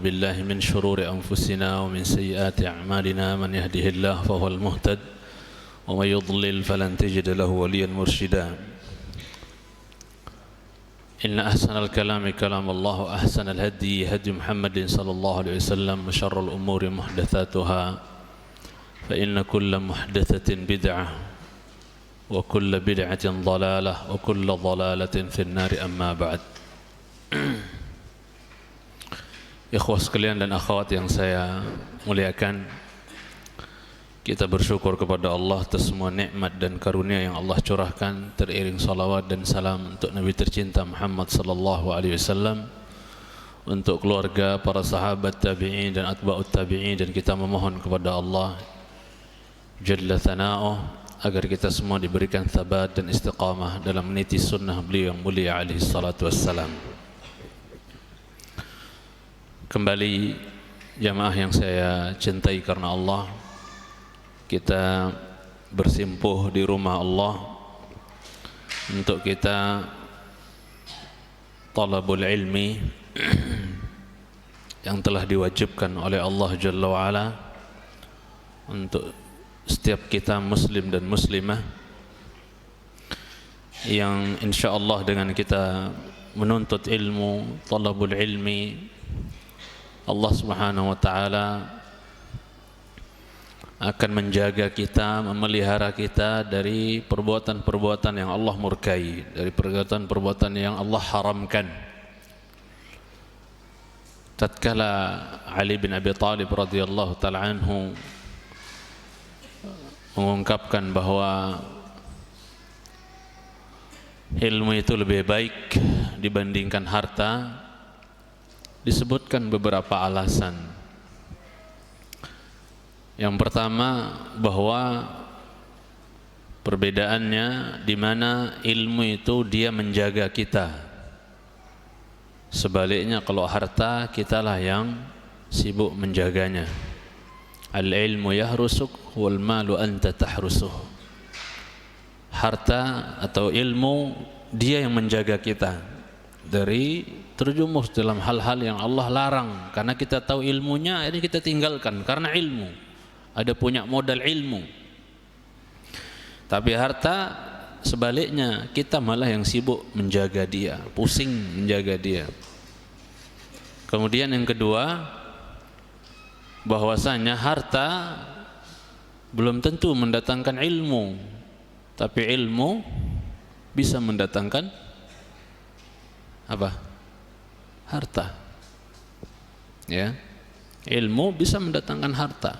بالله من شرور أنفسنا ومن سيئات أعمالنا من يهده الله فهو المهتد ومن يضلل فلن تجد له وليا مرشدا إن أحسن الكلام كلام الله وأحسن الهدي هدي محمد صلى الله عليه وسلم وشر الأمور محدثاتها فإن كل محدثة بدعة وكل بدعة ضلالة وكل ضلالة في النار أما بعد. Ikhwah sekalian dan akhwat yang saya muliakan, kita bersyukur kepada Allah atas semua nikmat dan karunia yang Allah curahkan, teriring salawat dan salam untuk Nabi tercinta Muhammad sallallahu alaihi wasallam, untuk keluarga, para sahabat tabi'in dan atba'ut tabi'in, dan kita memohon kepada Allah Jalla Thana'uh agar kita semua diberikan thabat dan istiqamah dalam meniti sunnah beliau yang mulia alaihi salatu wassalam. Kembali jamaah yang saya cintai karena Allah, kita bersimpuh di rumah Allah untuk kita talabul ilmi yang telah diwajibkan oleh Allah Jalla wa'ala untuk setiap kita muslim dan muslimah, yang insyaallah dengan kita menuntut ilmu, talabul ilmi, Allah Subhanahu wa taala akan menjaga kita, memelihara kita dari perbuatan-perbuatan yang Allah murkai, dari perbuatan-perbuatan yang Allah haramkan. Tatkala Ali bin Abi Thalib radhiyallahu taala anhu mengungkapkan bahwa ilmu itu lebih baik dibandingkan harta, disebutkan beberapa alasan. Yang pertama, bahwa perbedaannya di mana ilmu itu dia menjaga kita. Sebaliknya kalau harta, kitalah yang sibuk menjaganya. Al-ilmu yahrusuk wal malu anta tahrusuh. Harta atau ilmu dia yang menjaga kita dari terjumus dalam hal-hal yang Allah larang, karena kita tahu ilmunya, ini kita tinggalkan karena ilmu, ada punya modal ilmu. Tapi harta sebaliknya, kita malah yang sibuk menjaga dia, pusing menjaga dia. Kemudian yang kedua, bahwasanya harta belum tentu mendatangkan ilmu, tapi ilmu bisa mendatangkan apa? Harta. Ya, ilmu bisa mendatangkan harta.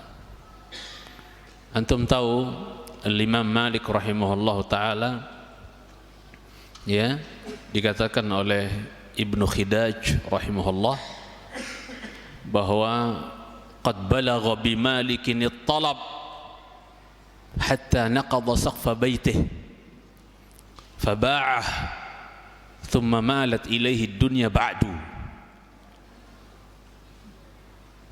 Antum tahu Imam Malik rahimahullah taala, ya, dikatakan oleh Ibnu Khidaj rahimahullah bahwa qad balagha bi Malikin at-talab hatta naqadha saqfa baitihi faba'ah thumma malat ilaihi ad-dunya ba'du.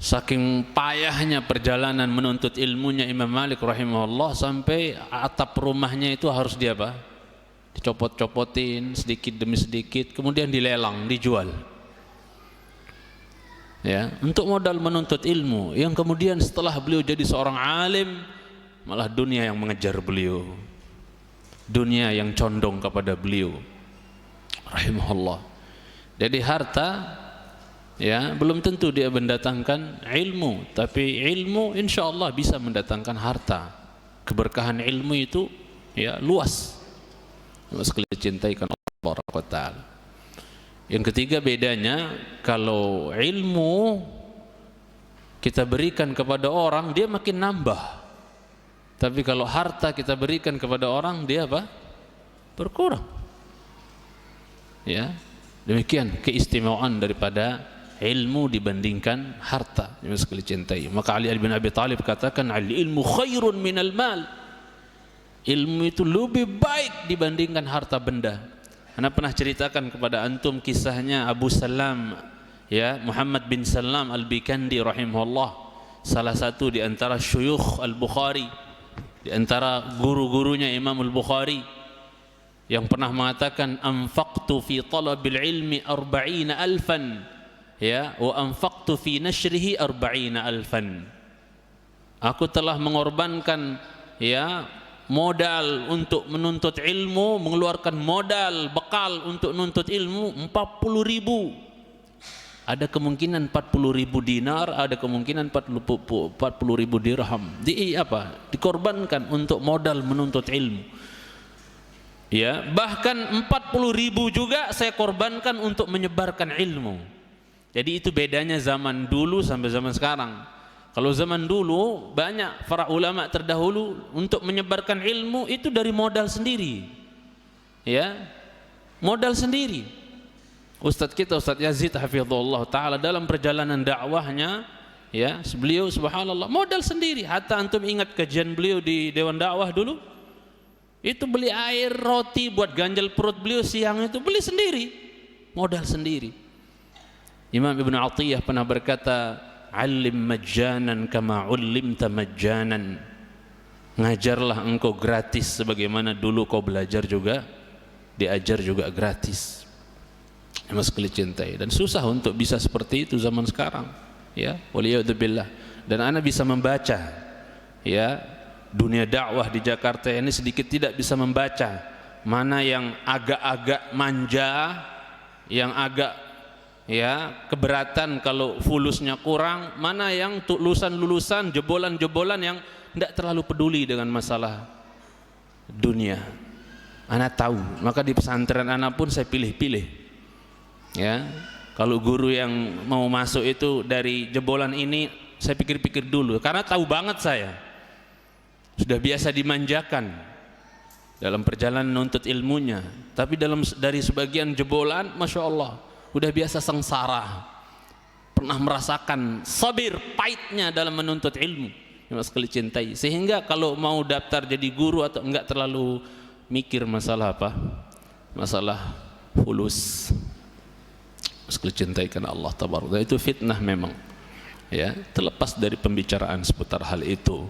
Saking payahnya perjalanan menuntut ilmunya Imam Malik rahimahullah, sampai atap rumahnya itu harus dia apa? Dicopot-copotin sedikit demi sedikit, kemudian dilelang, dijual. Ya, untuk modal menuntut ilmu, yang kemudian setelah beliau jadi seorang alim, malah dunia yang mengejar beliau. Dunia yang condong kepada beliau rahimahullah. Jadi harta, ya, belum tentu dia mendatangkan ilmu, tapi ilmu insyaallah bisa mendatangkan harta. Keberkahan ilmu itu, ya, luas. Sekali cintai karena Allah Ta'ala. Yang ketiga bedanya, kalau ilmu kita berikan kepada orang, dia makin nambah. Tapi kalau harta kita berikan kepada orang, dia apa? Berkurang. Ya, demikian keistimewaan daripada ilmu dibandingkan harta, yang sekali cintai. Maka Ali bin Abi Thalib katakan, al-ilmu khairun minal mal. Ilmu itu lebih baik dibandingkan harta benda. Anda pernah ceritakan kepada antum kisahnya Abu Salam, ya, Muhammad bin Salam al-Bikandi rahimahullah, salah satu di antara syuyukh al-Bukhari, di antara guru-gurunya Imam al-Bukhari, yang pernah mengatakan, anfaqtu fi talabil ilmi 40,000, ya, wa anfaqtu anfaqtu fi nashrihi 40,000. Aku telah mengorbankan ya modal untuk menuntut ilmu, mengeluarkan modal bekal untuk menuntut ilmu 40.000. Ada kemungkinan 40.000 dinar, ada kemungkinan 40.000 dirham. Dikorbankan untuk modal menuntut ilmu. Ya, bahkan 40.000 juga saya korbankan untuk menyebarkan ilmu. Jadi itu bedanya zaman dulu sampai zaman sekarang. Kalau zaman dulu banyak para ulama terdahulu untuk menyebarkan ilmu itu dari modal sendiri. Ya. Modal sendiri. Ustadz kita Ustadz Yazid hafizahullah taala dalam perjalanan dakwahnya ya, beliau subhanallah modal sendiri. Hatta antum ingat kajian beliau di Dewan Dakwah dulu? Itu beli air, roti buat ganjal perut beliau siang itu beli sendiri. Modal sendiri. Imam Ibn Atiyah pernah berkata, "Alim majjanan kama ullimta majjanan." Ngajarlah engkau gratis sebagaimana dulu kau belajar juga diajar juga gratis. Mas sekali cintai, dan susah untuk bisa seperti itu zaman sekarang. Ya, waliyadzubillah. Dan ana bisa membaca ya, dunia dakwah di Jakarta ini sedikit tidak bisa membaca mana yang agak-agak manja, yang agak ya keberatan kalau fulusnya kurang, mana yang lulusan-lulusan jebolan-jebolan yang tidak terlalu peduli dengan masalah dunia. Anak tahu, maka di pesantren anak pun saya pilih-pilih. Ya, kalau guru yang mau masuk itu dari jebolan ini saya pikir-pikir dulu, karena tahu banget saya sudah biasa dimanjakan dalam perjalanan menuntut ilmunya. Tapi dari sebagian jebolan, masya Allah, udah biasa sengsara, pernah merasakan sabir pahitnya dalam menuntut ilmu. Yang sekali cintai, sehingga kalau mau daftar jadi guru atau enggak terlalu mikir masalah apa, masalah fulus. Sekali cintai karena Allah tabaraka. Itu fitnah memang. Ya, terlepas dari pembicaraan seputar hal itu.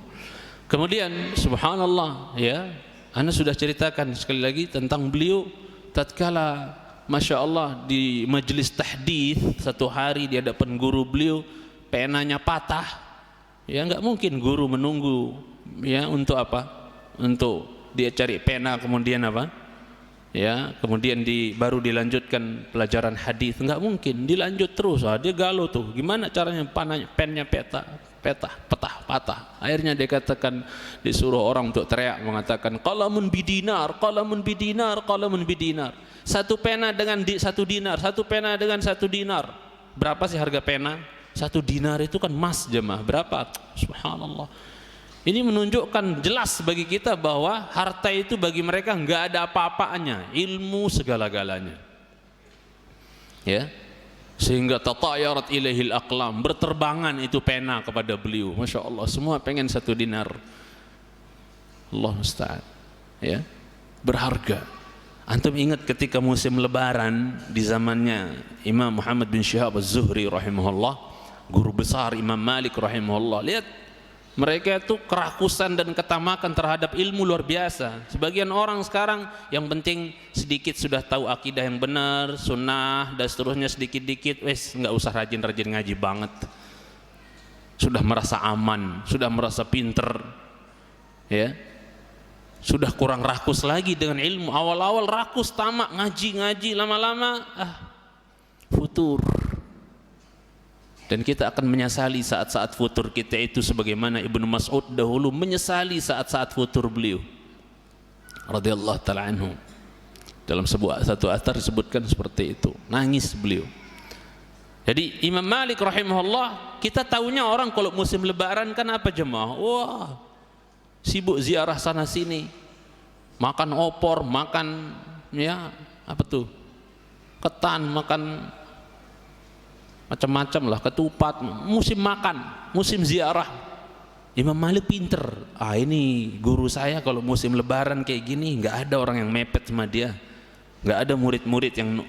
Kemudian subhanallah ya, ana sudah ceritakan sekali lagi tentang beliau tatkala masya Allah di majelis tahdits satu hari di hadapan guru beliau penanya patah. Ya enggak mungkin guru menunggu ya untuk apa? Untuk dia cari pena kemudian apa? Ya, kemudian baru dilanjutkan pelajaran hadis, enggak mungkin, dilanjut terus. Dia galau tuh, gimana caranya pennya patah. Akhirnya dia katakan, disuruh orang untuk teriak mengatakan qalamun bidinar, qalamun bidinar, qalamun bidinar. Satu pena dengan satu dinar, satu pena dengan satu dinar. Berapa sih harga pena? Satu dinar itu kan emas jemaah. Berapa? Subhanallah. Ini menunjukkan jelas bagi kita bahwa harta itu bagi mereka enggak ada apa-apanya, ilmu segala-galanya. Ya. Sehingga tatayarat ilaihil aqlam, berterbangan itu pena kepada beliau. Masya Allah, semua pengen satu dinar. Allah musta'an. Ya. Berharga. Antum ingat ketika musim lebaran di zamannya Imam Muhammad bin Syihab Az-Zuhri rahimahullah, guru besar Imam Malik rahimahullah. Lihat, mereka itu kerakusan dan ketamakan terhadap ilmu luar biasa. Sebagian orang sekarang yang penting sedikit sudah tahu akidah yang benar, sunnah dan seterusnya, sedikit-dikit wes nggak usah rajin-rajin ngaji banget. Sudah merasa aman, sudah merasa pinter, ya. Sudah kurang rakus lagi dengan ilmu. Awal-awal rakus, tamak, ngaji, lama-lama futur. Dan kita akan menyesali saat-saat futur kita itu, sebagaimana Ibnu Mas'ud dahulu menyesali saat-saat futur beliau radhiyallahu ta'ala anhu. Dalam satu athar disebutkan seperti itu, nangis beliau. Jadi Imam Malik rahimahullah, kita tahunya orang kalau musim lebaran kan apa jemaah? Wah, sibuk ziarah sana sini, makan opor, makan ya apa tuh, ketan, makan macam-macam lah, ketupat, musim makan, musim ziarah. Imam Malik pinter. Ini guru saya kalau musim lebaran kayak gini, nggak ada orang yang mepet sama dia, nggak ada murid-murid yang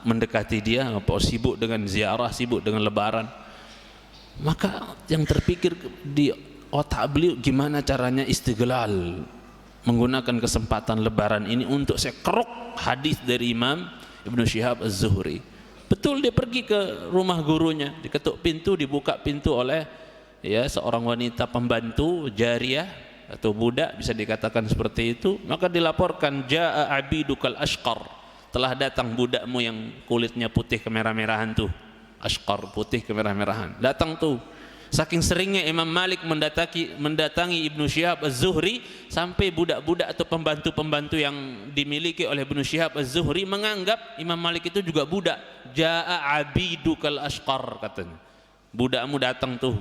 mendekati dia, sibuk dengan ziarah, sibuk dengan lebaran. Maka yang terpikir di otak beliau, gimana caranya istighlal, menggunakan kesempatan lebaran ini untuk saya keruk hadis dari Imam Ibnu Syihab Az-Zuhri. Betul, dia pergi ke rumah gurunya, diketuk pintu, dibuka pintu oleh ya seorang wanita pembantu jariyah atau budak, bisa dikatakan seperti itu. Maka dilaporkan, jaa abidukal ashqar, telah datang budakmu yang kulitnya putih kemerah-merahan tuh. Ashqar, putih kemerah-merahan, datang tuh. Saking seringnya Imam Malik mendatangi Ibnu Syihab Az-Zuhri, sampai budak-budak atau pembantu-pembantu yang dimiliki oleh Ibnu Syihab Az-Zuhri menganggap Imam Malik itu juga budak. Jaa abidukal ashqar, katanya, budakmu datang tuh.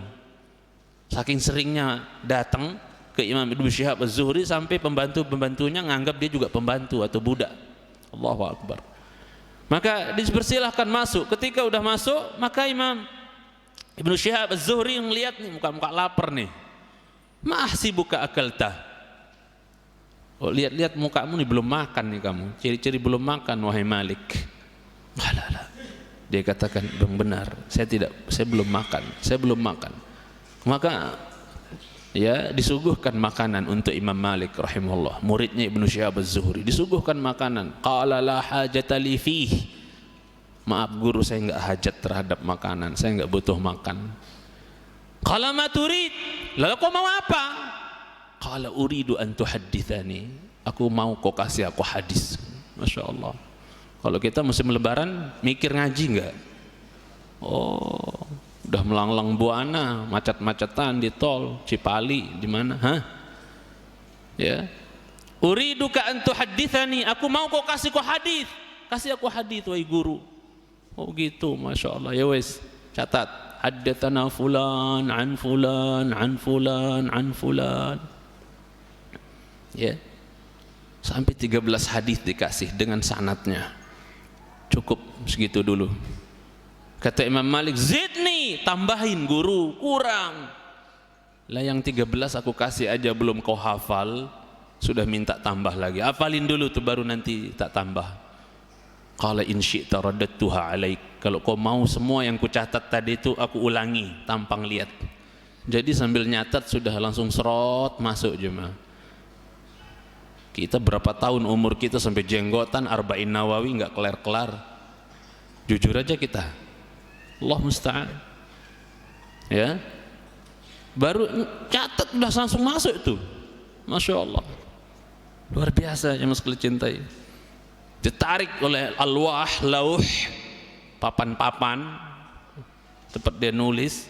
Saking seringnya datang ke Imam Ibnu Syihab Az-Zuhri sampai pembantu-pembantunya menganggap dia juga pembantu atau budak. Allahu Akbar. Maka dipersilahkan masuk. Ketika udah masuk, maka Imam Ibnu Syihab Az-Zuhri ngelihat nih, muka-muka lapar nih. Mahsibuka akalta. Oh, lihat-lihat mukamu nih, belum makan nih kamu. Ciri-ciri belum makan, wahai Malik. Alah. Dia katakan, "Bang, benar. Saya belum makan." Maka ya disuguhkan makanan untuk Imam Malik rahimahullah, muridnya Ibnu Syihab Az-Zuhri. Disuguhkan makanan. Qala la hajata li fihi. Maaf guru, saya enggak hajat terhadap makanan, saya enggak butuh makan. Qala ma turid, lalu kau mau apa? Qala uridu an tuhadditsani, aku mau kau kasih aku hadis. Masya Allah. Kalau kita musim lebaran mikir ngaji enggak? Oh, udah melanglang buana, macet-macetan di tol Cipali, di mana? Ya. Uridu ka an tuhadditsani, aku mau kau kasih hadis. Kasih aku hadis wahai guru. Oh gitu, Masya Allah. Ya wes, catat. Haddatsana fulan an fulan an fulan an fulan. Ya. Sampai 13 hadis dikasih dengan sanadnya. Cukup segitu dulu. Kata Imam Malik, zidni, tambahin guru, kurang. Lah yang 13 aku kasih aja belum kau hafal, sudah minta tambah lagi. Hafalin dulu tuh baru nanti tak tambah. Qala in syi'ta raddattuha alaik. Kalau kau mau semua yang kucatat tadi itu aku ulangi, tampang lihat. Jadi sambil nyatat sudah langsung serot masuk jemaah. Kita berapa tahun umur kita sampai jenggotan Arba'in Nawawi enggak kelar-kelar. Jujur aja kita. Allah musta'an. Ya. Baru catat udah langsung masuk itu. Masya Allah. Luar biasa yang mas cintai. Ditarik oleh alwah, lauh, papan-papan tempat dia nulis,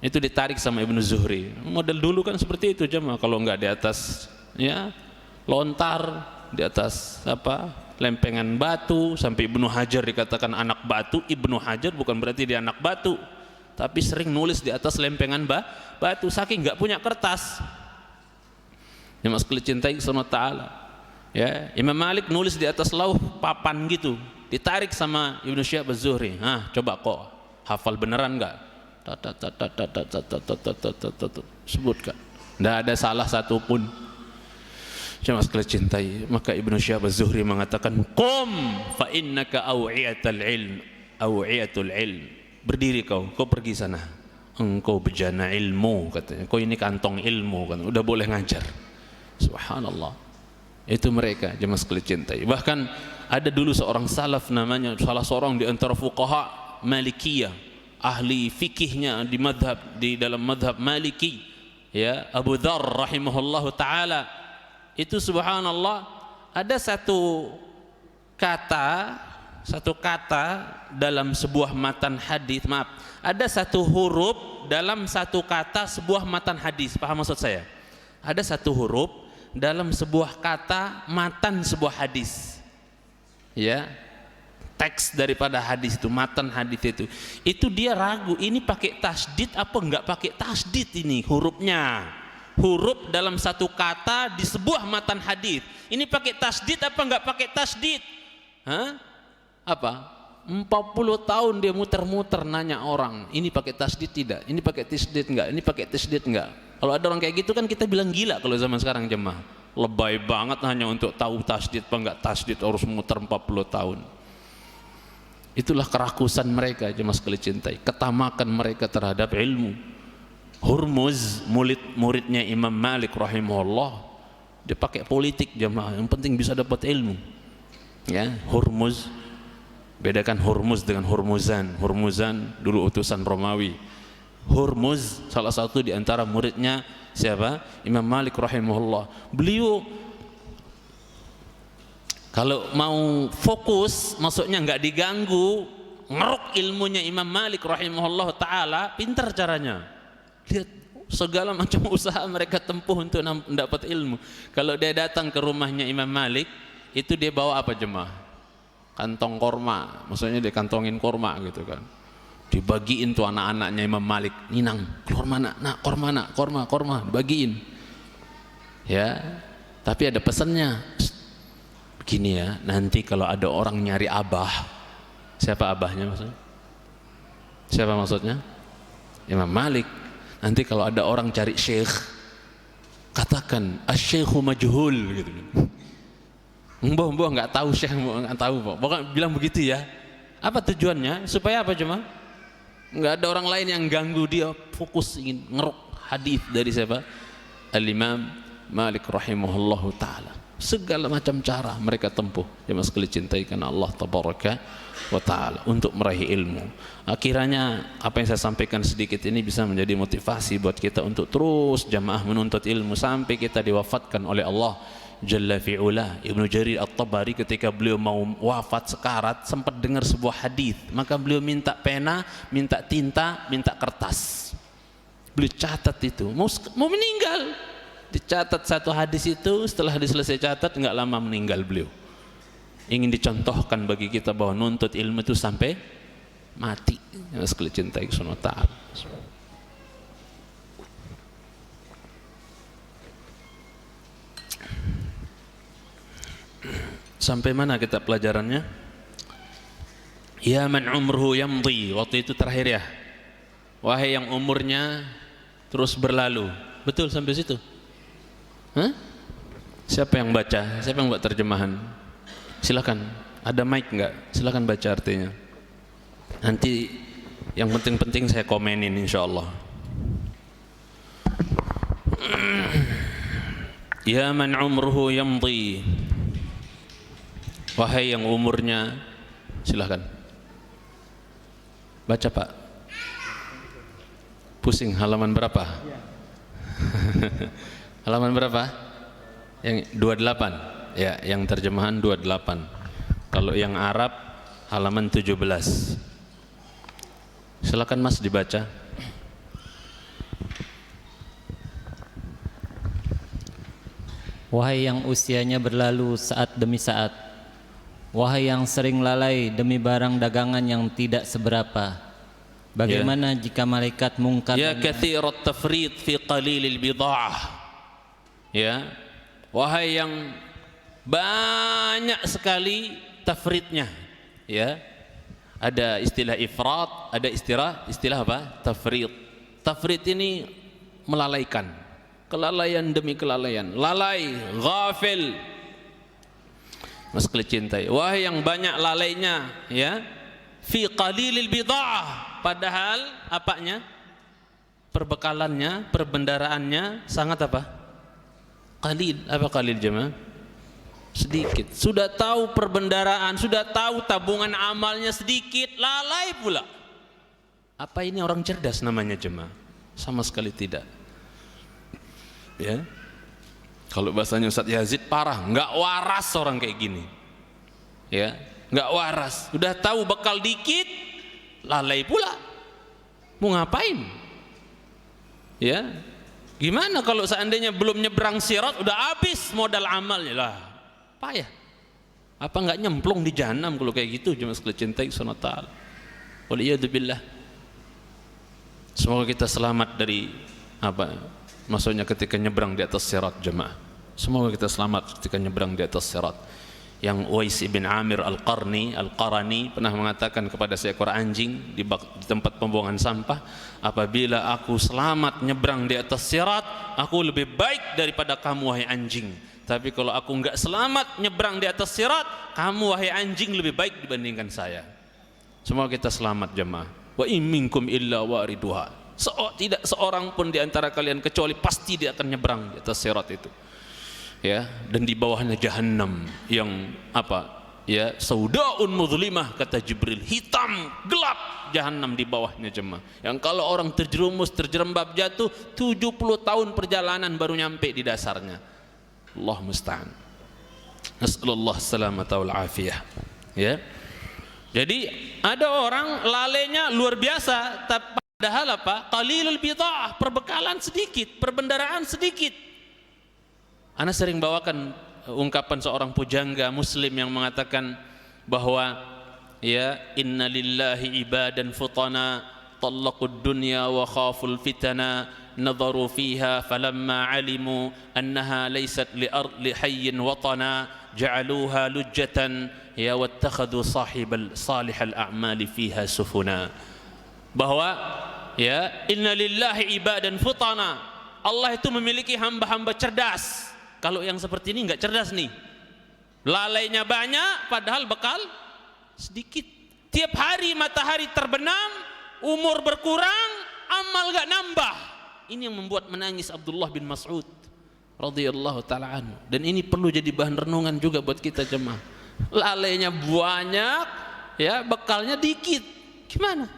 itu ditarik sama Ibnu Zuhri. Model dulu kan seperti itu jemaah, kalau enggak di atas ya lontar, di atas apa lempengan batu, sampai Ibnu Hajar dikatakan anak batu. Ibnu Hajar bukan berarti dia anak batu, tapi sering nulis di atas lempengan batu, saking enggak punya kertas. Ya mas cintai sama Ta'ala. Ya, Imam Malik nulis di atas lauh papan gitu, ditarik sama Ibnu Syihab Az-Zuhri. Coba kok hafal beneran enggak? Sebutkan. Enggak ada salah satu pun. Cuma sekali cintai. Maka Ibnu Syihab Az-Zuhri mengatakan, "Qum fa innaka awiyatul ilm." Berdiri kau pergi sana. Engkau bejana ilmu, katanya. Kau ini kantong ilmu, kan. Udah boleh ngajar. Subhanallah. Itu mereka jemaah sekalian cintai. Bahkan ada dulu seorang salaf namanya, salah seorang di antara fuqaha Malikiyah, ahli fikihnya di dalam madhab Maliki, ya, Abu Dzar rahimahullahu taala. Itu subhanallah, ada satu kata dalam sebuah matan hadis, ada satu huruf dalam satu kata sebuah matan hadis. Paham maksud saya? Ada satu huruf dalam sebuah kata matan sebuah hadis, ya, teks daripada hadis itu, matan hadis itu dia ragu, ini pakai tasdid apa enggak pakai tasdid, ini hurufnya, huruf dalam satu kata di sebuah matan hadis, ini pakai tasdid apa enggak pakai tasdid? Apa? 40 tahun dia muter-muter nanya orang, ini pakai tasdid tidak, ini pakai tasdid enggak, ini pakai tasdid enggak. Kalau ada orang kayak gitu kan kita bilang gila kalau zaman sekarang jemaah. Lebay banget hanya untuk tahu tasdid apa enggak tasdid, harus muter 40 tahun. Itulah kerakusan mereka jemaah sekalian cintai, ketamakan mereka terhadap ilmu. Hurmuz, muridnya Imam Malik rahimahullah, dia pakai politik jemaah, yang penting bisa dapat ilmu. Ya, Hurmuz Bedakan Hurmuz dengan Hurmuzan. Hurmuzan dulu utusan Romawi. Hurmuz salah satu di antara muridnya siapa? Imam Malik rahimahullah. Beliau kalau mau fokus, maksudnya nggak diganggu, ngeruk ilmunya Imam Malik rahimahullah ta'ala, pintar caranya. Lihat segala macam usaha mereka tempuh untuk mendapat ilmu. Kalau dia datang ke rumahnya Imam Malik, itu dia bawa apa jemaah? Kantong korma, maksudnya dia kantongin korma gitu kan. Dibagiin tuh anak-anaknya Imam Malik, ninang, korma nak, korma, dibagiin. Ya, tapi ada pesannya. Begini ya, nanti kalau ada orang nyari abah, siapa abahnya maksudnya? Siapa maksudnya? Imam Malik. Nanti kalau ada orang cari syekh, katakan asy-syaikhu majhul gitu. Mbah nggak tahu syekh, nggak tahu Pak. Pokoknya bilang begitu ya. Apa tujuannya? Supaya apa cuma? Nggak ada orang lain yang ganggu dia, fokus ingin ngeruk hadis dari siapa? Al-Imam Malik rahimahullahu taala. Segala macam cara mereka tempuh, jemaah sekalian cintai karena Allah tabaraka wa taala untuk meraih ilmu. Akhirnya apa yang saya sampaikan sedikit ini bisa menjadi motivasi buat kita untuk terus jamaah menuntut ilmu sampai kita diwafatkan oleh Allah Jalla fi'ula. Ibnu Jarir At-Tabari ketika beliau mau wafat sekarat sempat dengar sebuah hadis, maka beliau minta pena, minta tinta, minta kertas. Beliau catat itu, mau meninggal, dicatat satu hadis itu. Setelah hadis selesai catat, nggak lama meninggal beliau. Ingin dicontohkan bagi kita bahwa nuntut ilmu itu sampai mati. Yang sekali cintai Subhanahu wa ta'ala. Sampai mana kita pelajarannya? Ya man umruhu yamdi. Waktu itu terakhir ya. Wahai yang umurnya terus berlalu. Betul sampai situ? Hah? Siapa yang baca? Siapa yang buat terjemahan? Silakan. Ada mic enggak? Silakan baca artinya. Nanti yang penting-penting saya komenin insyaallah. Ya man umruhu yamdi. Wahai yang umurnya, silahkan baca Pak. Pusing halaman berapa? Halaman berapa? Yang 28. Ya, yang terjemahan 28. Kalau yang Arab halaman 17. Silakan Mas dibaca. Wahai yang usianya berlalu saat demi saat, wahai yang sering lalai demi barang dagangan yang tidak seberapa, bagaimana jika malaikat mungkar? Ya kathirat tafrid fi qalilil bid'ah. Ya, wahai yang banyak sekali tafridnya. Ya, ada istilah ifrat, ada istilah apa? Tafrid. Tafrid ini melalaikan, kelalaian demi kelalaian, lalai, ghafil. Mas cintai, wahai yang banyak lalainya, ya, fi qalilil bid'ah, padahal apanya? Perbekalannya, perbendaraannya sangat apa? Qalil. Apa qalil jemaah? Sedikit. Sudah tahu perbendaraan, sudah tahu tabungan amalnya sedikit, lalai pula. Apa ini orang cerdas namanya jemaah? Sama sekali tidak. Ya. Kalau bahasanya Ustaz Yazid parah, nggak waras orang kayak gini, ya, nggak waras. Udah tahu bekal dikit, lalai pula. Mau ngapain? Ya, gimana kalau seandainya belum nyebrang sirat, udah habis modal amalnya lah, payah. Apa nggak nyemplung di jahanam kalau kayak gitu? Jemaah sekalian cintai Subhanahu wa ta'ala. Waliyadzubillah. Semoga kita selamat dari apa? Maksudnya ketika nyebrang di atas sirat jemaah. Semoga kita selamat ketika nyebrang di atas sirat. Yang Uwais ibn Amir Al-Qarani pernah mengatakan kepada seekor anjing di tempat pembuangan sampah, apabila aku selamat nyebrang di atas sirat, aku lebih baik daripada kamu wahai anjing. Tapi kalau aku enggak selamat nyebrang di atas sirat, kamu wahai anjing lebih baik dibandingkan saya. Semoga kita selamat jemaah. Wa in minkum illa wariduha. Tidak seorang pun di antara kalian kecuali pasti dia akan nyebrang di atas sirat itu. Ya, dan di bawahnya jahanam yang apa? ya, saudaun mudhlimah, kata Jibril, hitam gelap jahanam di bawahnya jemaah, yang kalau orang terjerumus terjerembab jatuh 70 tahun perjalanan baru nyampe di dasarnya. Allah musta'an. Nasallallahu salamata wal afiyah. Ya, jadi ada orang lalainya luar biasa, tapi padahal apa? Qalilul bid'ah, perbekalan sedikit, perbendaraan sedikit. Ana sering bawakan ungkapan seorang pujangga muslim yang mengatakan bahwa ya, inna lillahi ibadan futana talaqud dunya wa khaful fitana nadharu fiha falamma alimu annaha laysat li hayyin watana ja'aluha lujjatan ya wattakhadhu salihal a'mali fiha sufuna. Bahwa ya, inna lillahi ibadan futana, Allah itu memiliki hamba-hamba cerdas. Kalau yang seperti ini enggak cerdas nih, lalainya banyak padahal bekal sedikit. Tiap hari matahari terbenam, umur berkurang, amal enggak nambah. Ini yang membuat menangis Abdullah bin Mas'ud radhiyallahu taala anhu. Dan ini perlu jadi bahan renungan juga buat kita jemaah. Lalainya banyak, ya, bekalnya dikit. Gimana?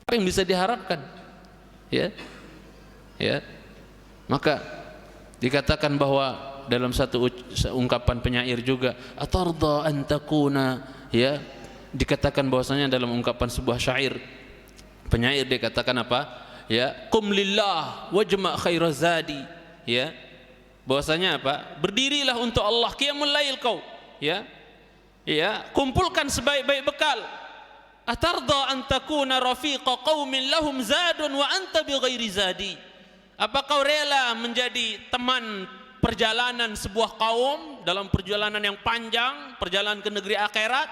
Apa yang bisa diharapkan? Ya. Ya. Maka dikatakan bahwa dalam satu ungkapan penyair juga, atarda an takuna, ya, dikatakan bahwasanya dalam ungkapan sebuah syair penyair dikatakan apa? Ya, qum lillah wajma' khairazadi, ya, bahwasanya apa? Berdirilah untuk Allah, qiyamul lail kau, ya. Ya, kumpulkan sebaik-baik bekal. Atarda an takuna rafiqa qaumin lahum zadun wa anta bighairi zadi. Apa kau rela menjadi teman perjalanan sebuah kaum dalam perjalanan yang panjang, perjalanan ke negeri akhirat?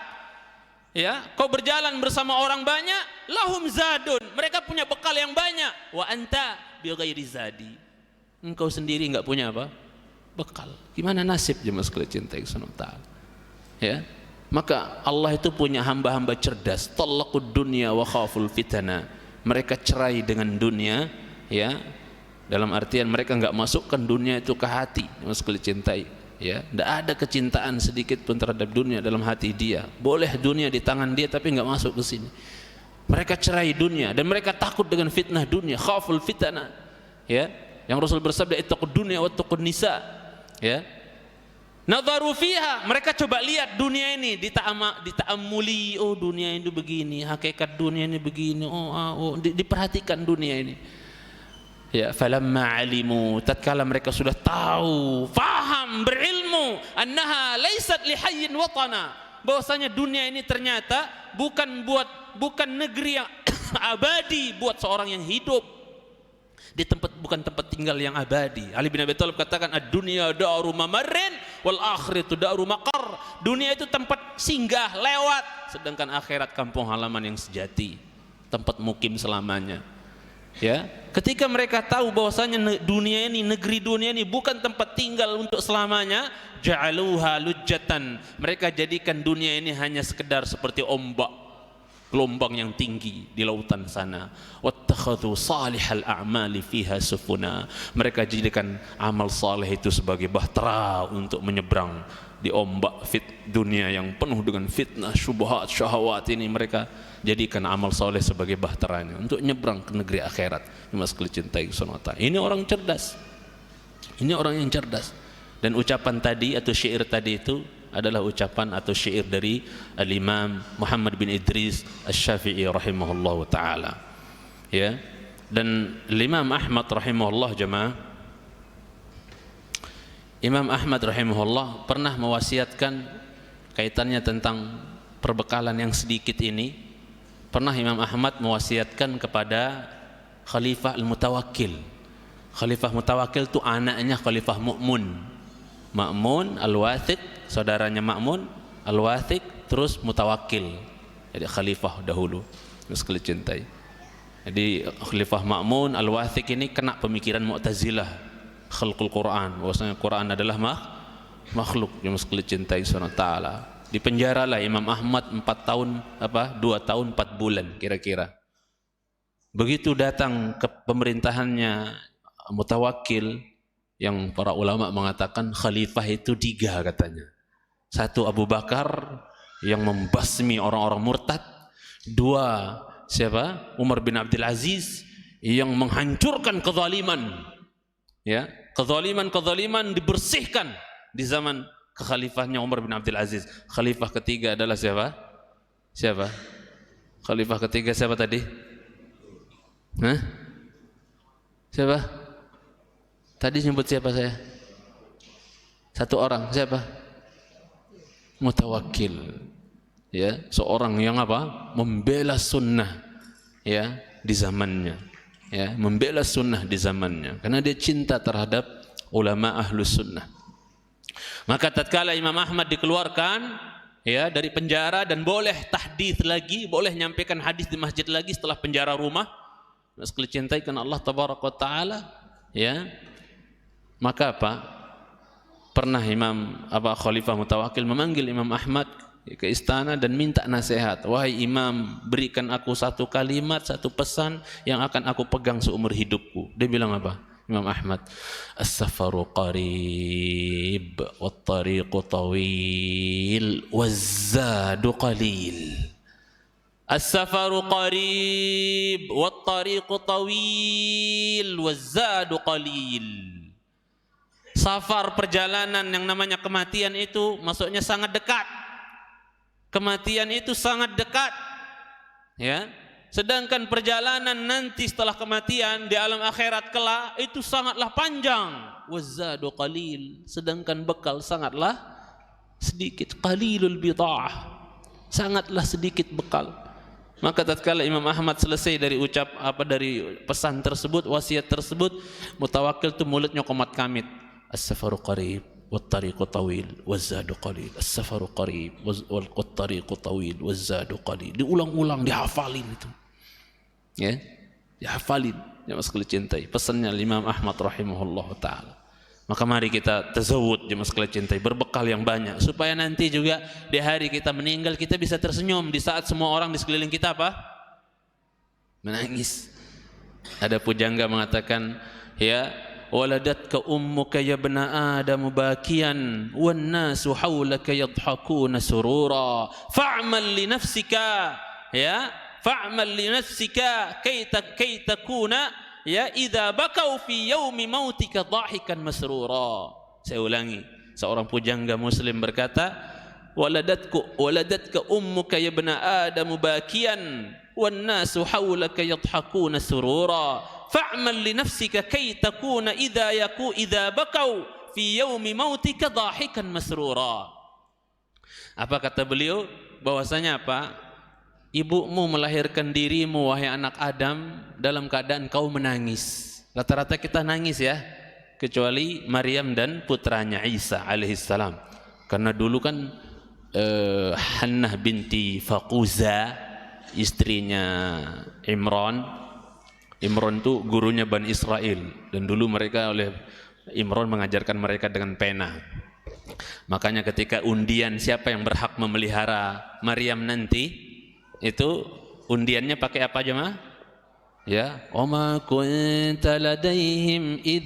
Ya, kau berjalan bersama orang banyak, lahum zadun, mereka punya bekal yang banyak, wa anta bighairi zadi. Engkau sendiri enggak punya apa? Bekal. Gimana nasib jemaah sekalian cinta Allah? Ya. Maka Allah itu punya hamba-hamba cerdas, talaqud dunya wa khaful fitana. Mereka cerai dengan dunia, ya. Dalam artian mereka enggak masukkan dunia itu ke hati, sekali cintai, ya. Enggak ada kecintaan sedikit pun terhadap dunia dalam hati dia. Boleh dunia di tangan dia tapi enggak masuk ke sini. Mereka cerai dunia dan mereka takut dengan fitnah dunia, khaful fitana. Ya. Yang Rasul bersabda, ittaqud dunya wattaqun nisa. Ya. Nadharu fiha, mereka coba lihat dunia ini, dita'ammuli, oh dunia ini begini, hakikat dunia ini begini, diperhatikan dunia ini. Ya, falamma alimu, tatkala mereka sudah tahu, faham, berilmu, annaha laysat li hayyin watana, bahwasanya dunia ini ternyata bukan negeri yang abadi buat seorang yang hidup. Bukan tempat tinggal yang abadi. Ali bin Abi Thalib katakan, ad-dunya daru mamarrin wal akhiratu daru maqar. Dunia itu tempat singgah, lewat, sedangkan akhirat kampung halaman yang sejati, tempat mukim selamanya. Ya, ketika mereka tahu bahwasanya dunia ini, negeri dunia ini bukan tempat tinggal untuk selamanya, ja'aluha lujjatan, mereka jadikan dunia ini hanya sekedar seperti ombak, gelombang yang tinggi di lautan sana. Wattakhadhu salihal a'mali fiha sufuna, mereka jadikan amal saleh itu sebagai bahtera untuk menyeberang di ombak dunia yang penuh dengan fitnah, syubhat, syahwat ini. Mereka jadikan amal soleh sebagai bahteranya untuk nyebrang ke negeri akhirat. Mas cintai sonota. Ini orang cerdas. Ini orang yang cerdas. Dan ucapan tadi atau syair tadi itu adalah ucapan atau syair dari Al-Imam Muhammad bin Idris Asy-Syafi'i rahimahullah taala. Ya. Dan Imam Ahmad rahimahullah jemaah, Imam Ahmad rahimahullah pernah mewasiatkan kaitannya tentang perbekalan yang sedikit ini. Pernah Imam Ahmad mewasiatkan kepada Khalifah Al-Mutawakkil. Khalifah Mutawakkil itu anaknya Khalifah Mu'mun. Ma'mun Al-Wathiq, saudaranya Ma'mun Al-Wathiq, terus Mutawakkil. Jadi khalifah dahulu. Sekali cintai. Jadi Khalifah Ma'mun Al-Wathiq ini kena pemikiran Mu'tazilah, khalqul Quran, bahwasanya Quran adalah makhluk. Yang sekali cintai subhanahu wa ta'ala. Dipenjaralah Imam Ahmad 2 tahun 4 bulan kira-kira. Begitu datang ke pemerintahannya Mutawakkil, yang para ulama mengatakan khalifah itu 3 katanya. Satu, Abu Bakar yang membasmi orang-orang murtad. Dua, siapa? Umar bin Abdul Aziz yang menghancurkan kezaliman. Ya, kezaliman dibersihkan di zaman kekhalifahnya Umar bin Abdul Aziz. Khalifah ketiga adalah siapa? Siapa? Khalifah ketiga siapa tadi? Hah? Siapa? Tadi nyebut siapa saya? Satu orang, siapa? Mutawakkil. Ya, seorang yang apa? Membela sunnah ya di zamannya. Ya, membela sunnah di zamannya karena dia cinta terhadap ulama ahlus sunnah. Maka tatkala Imam Ahmad dikeluarkan ya dari penjara dan boleh tahdits lagi, boleh menyampaikan hadis di masjid lagi setelah penjara rumah, sekali cintai karena Allah tabaraka taala, ya. Maka apa? Pernah Khalifah Mutawakkil memanggil Imam Ahmad ke istana dan minta nasihat. Wahai Imam, berikan aku satu kalimat, satu pesan yang akan aku pegang seumur hidupku. Dia bilang apa? Imam Ahmad, as-safaru qarib wat-tariqu tawil waz-zadu qalil. As-safaru qarib wat-tariqu tawil waz-zadu qalil. Safar, perjalanan yang namanya kematian itu maksudnya sangat dekat. Kematian itu sangat dekat, ya. Sedangkan perjalanan nanti setelah kematian di alam akhirat kelak itu sangatlah panjang. Wazadu qalil, sedangkan bekal sangatlah sedikit. Qalilul bid'ah, sangatlah sedikit bekal. Maka tatkala Imam Ahmad selesai dari dari pesan tersebut, wasiat tersebut, Mutawakkil itu mulutnya komat kamit. As-safaru qarib wat-tariqu tawil waz-zadu qalil. As-safaru qarib wat-tariqu tawil waz-zadu qalil. Diulang-ulang, dihafalin itu. Ya, dihafalin. Jemaah sekalian cintai pesannya Imam Ahmad rahimahullah taala. Maka mari kita tazawud, jemaah sekalian cintai, berbekal yang banyak supaya nanti juga di hari kita meninggal kita bisa tersenyum di saat semua orang di sekeliling kita apa? Menangis. Ada pujangga mengatakan, ya, waladatka ummuka ya ibna adam bakiyan wan nasu hawlaka yadhakuna surura fa'mal li nafsika, ya, fa'mal li nafsika kay takuna, ya, idza bakau fi yaumi mautika dhahikan masrura. Saya ulangi, seorang pujangga muslim berkata, waladatka ummuka ya ibna adam bakiyan wan nasu hawlaka yadhakuna surura fa'mal li nafsika kay takuna idza bakau fi yaumi mautika dhahikan masrura. Apa kata beliau? Bahwasanya apa? Ibumu melahirkan dirimu wahai anak Adam dalam keadaan kau menangis. Rata-rata kita nangis ya, kecuali Maryam dan putranya Isa alaihissalam. Karena dulu kan Hannah binti Faquza, istrinya Imran itu gurunya Bani Israel, dan dulu mereka oleh Imran mengajarkan mereka dengan pena. Makanya ketika undian siapa yang berhak memelihara Maryam nanti, itu undiannya pakai apa jemaah? Ya, wama kunta ladaihim id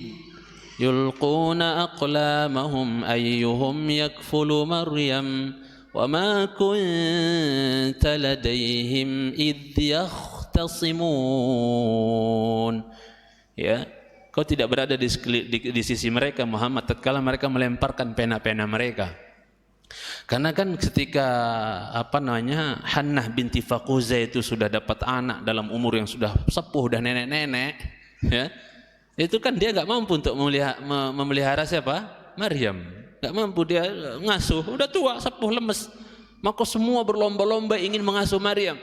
yulquna aqlamahum ayyuhum yakfulu Maryam wama kunta ladaihim id tasimun. Ya, kau tidak berada di sisi mereka Muhammad tatkala mereka melemparkan pena-pena mereka. Karena kan ketika Hannah binti Faquza itu sudah dapat anak dalam umur yang sudah sepuh dan nenek-nenek, ya, itu kan dia nggak mampu untuk memelihara siapa? Maryam. Nggak mampu, dia ngasuh, udah tua, sepuh, lemes. Maka semua berlomba-lomba ingin mengasuh Maryam.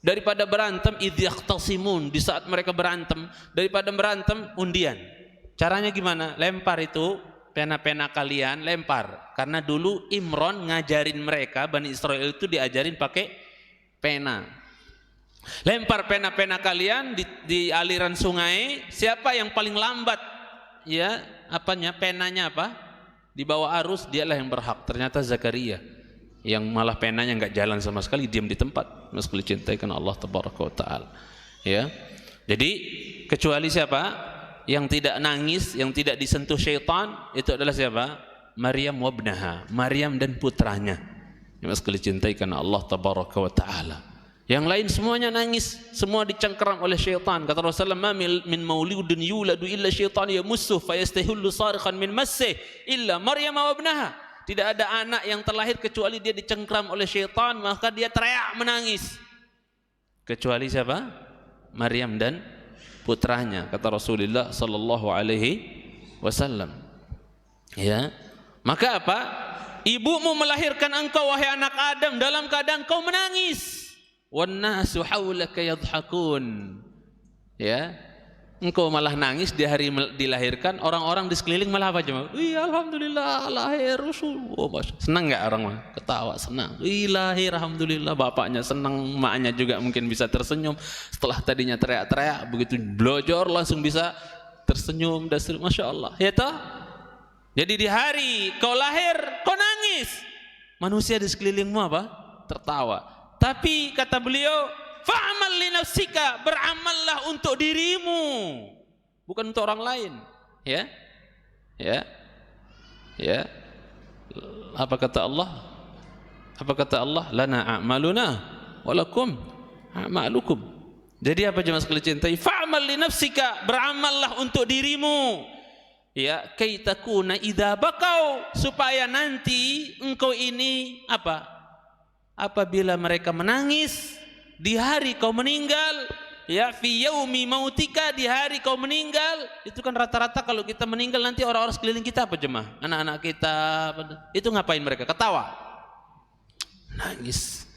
Daripada berantem, idh-yahtasimun, di saat mereka berantem, daripada berantem, undian. Caranya gimana? Lempar itu pena-pena kalian, lempar. Karena dulu Imran ngajarin mereka, Bani Israel itu diajarin pakai pena. Lempar pena-pena kalian di aliran sungai. Siapa yang paling lambat, ya, penanya di bawah arus, dialah yang berhak. Ternyata Zakaria yang malah penanya nggak jalan sama sekali, diam di tempat. Meskipun cintai karena Allah tabaraka wa taala. Ya. Jadi kecuali siapa yang tidak nangis, yang tidak disentuh syaitan, itu adalah siapa? Maryam wabnaha, Maryam dan putranya. Yang sekali cintai karena Allah tabaraka wa ta'ala. Yang lain semuanya nangis, semua dicengkeram oleh syaitan. Kata Rasulullah, "Ma min mauludin yuladu illa syaitan yamussuh fayastahillu sarikhan min massih illa Maryam wabnaha." Tidak ada anak yang terlahir kecuali dia dicengkeram oleh syaitan, maka dia teriak menangis. Kecuali siapa? Maryam dan putranya, kata Rasulullah sallallahu alaihi wasallam. Ya. Maka apa? Ibumu melahirkan engkau wahai anak Adam dalam keadaan kau menangis. Wan nasu haulaka yadhhakun. Ya. Engkau malah nangis di hari dilahirkan, orang-orang di sekeliling malah apa cuma? Iya, alhamdulillah lahir Rasul. Oh, senang enggak orang mah? Ketawa, senang. Lahir alhamdulillah, bapaknya senang, maknya juga mungkin bisa tersenyum. Setelah tadinya teriak-teriak, begitu blojor langsung bisa tersenyum dan Masya Allah. Ya toh? Jadi di hari kau lahir, kau nangis. Manusia di sekelilingmu apa? Tertawa. Tapi kata beliau, fa'amal li nafsika, beramallah untuk dirimu, bukan untuk orang lain. Ya. Ya. Ya. Apa kata Allah? Apa kata Allah? Lana a'maluna wa lakum a'malukum. Jadi apa jemaah sekalian cintai? Fa'amal li nafsika, beramallah untuk dirimu. Ya, kai takuna idza bakau, supaya nanti engkau ini apa? Apabila mereka menangis di hari kau meninggal, ya fi yaumi mautika, di hari kau meninggal, itu kan rata-rata kalau kita meninggal nanti orang-orang sekeliling kita apa jemaah? Anak-anak kita itu ngapain mereka? Ketawa, nangis.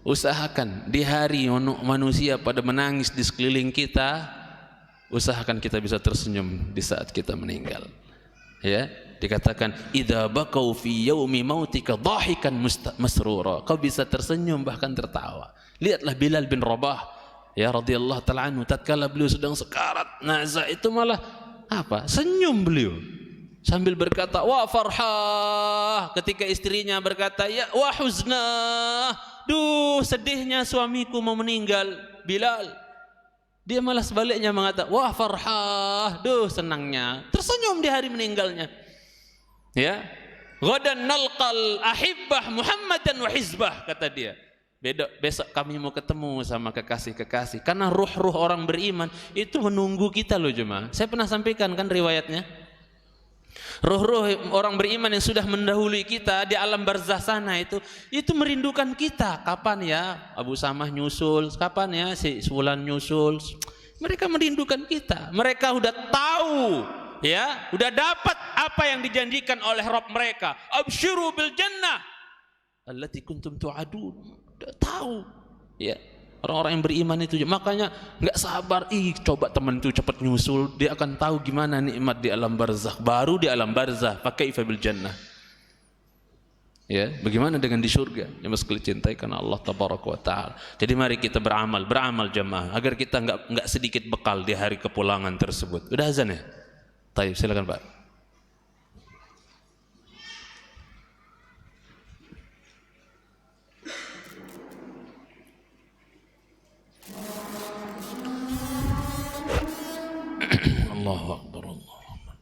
Usahakan di hari manusia pada menangis di sekeliling kita, usahakan kita bisa tersenyum di saat kita meninggal. Ya, dikatakan idza bakau fi yaumi mautika dhahikan masrura, kau bisa tersenyum bahkan tertawa. Lihatlah Bilal bin Rabah, ya radhiyallahu taala anhu, tatkala beliau sedang sekarat nazah itu malah apa? Senyum beliau sambil berkata wa farhah, ketika istrinya berkata ya wa huznah, duh sedihnya suamiku mau meninggal. Bilal dia malah sebaliknya mengatakan wah farhah, duh senangnya, tersenyum di hari meninggalnya. Ya, ghadan nalqal ahibbah Muhammadan wa hizbah, kata dia. Besok kami mau ketemu sama kekasih-kekasih, karena ruh-ruh orang beriman itu menunggu kita loh jemaah. Saya pernah sampaikan kan riwayatnya. Ruh-ruh orang beriman yang sudah mendahului kita di alam barzah sana itu merindukan kita. Kapan ya Abu Samah nyusul? Kapan ya si Sulan nyusul? Mereka merindukan kita. Mereka udah tahu, ya, udah dapat apa yang dijanjikan oleh Rabb mereka. Absyiru bil jannah allati kuntum tu'adun. Udah tahu, ya. Orang-orang yang beriman itu makanya nggak sabar, coba teman itu cepat nyusul, dia akan tahu gimana nikmat di alam barzakh. Baru di alam barzakh pakai bil jannah. Ya, bagaimana dengan di surga? Yang mesti cintai karena Allah tabaraka wa taala. Jadi mari kita beramal jamaah agar kita nggak sedikit bekal di hari kepulangan tersebut. Udah azan ya? Baik, silakan Pak. Allahu Akbar, Allahu Akbar.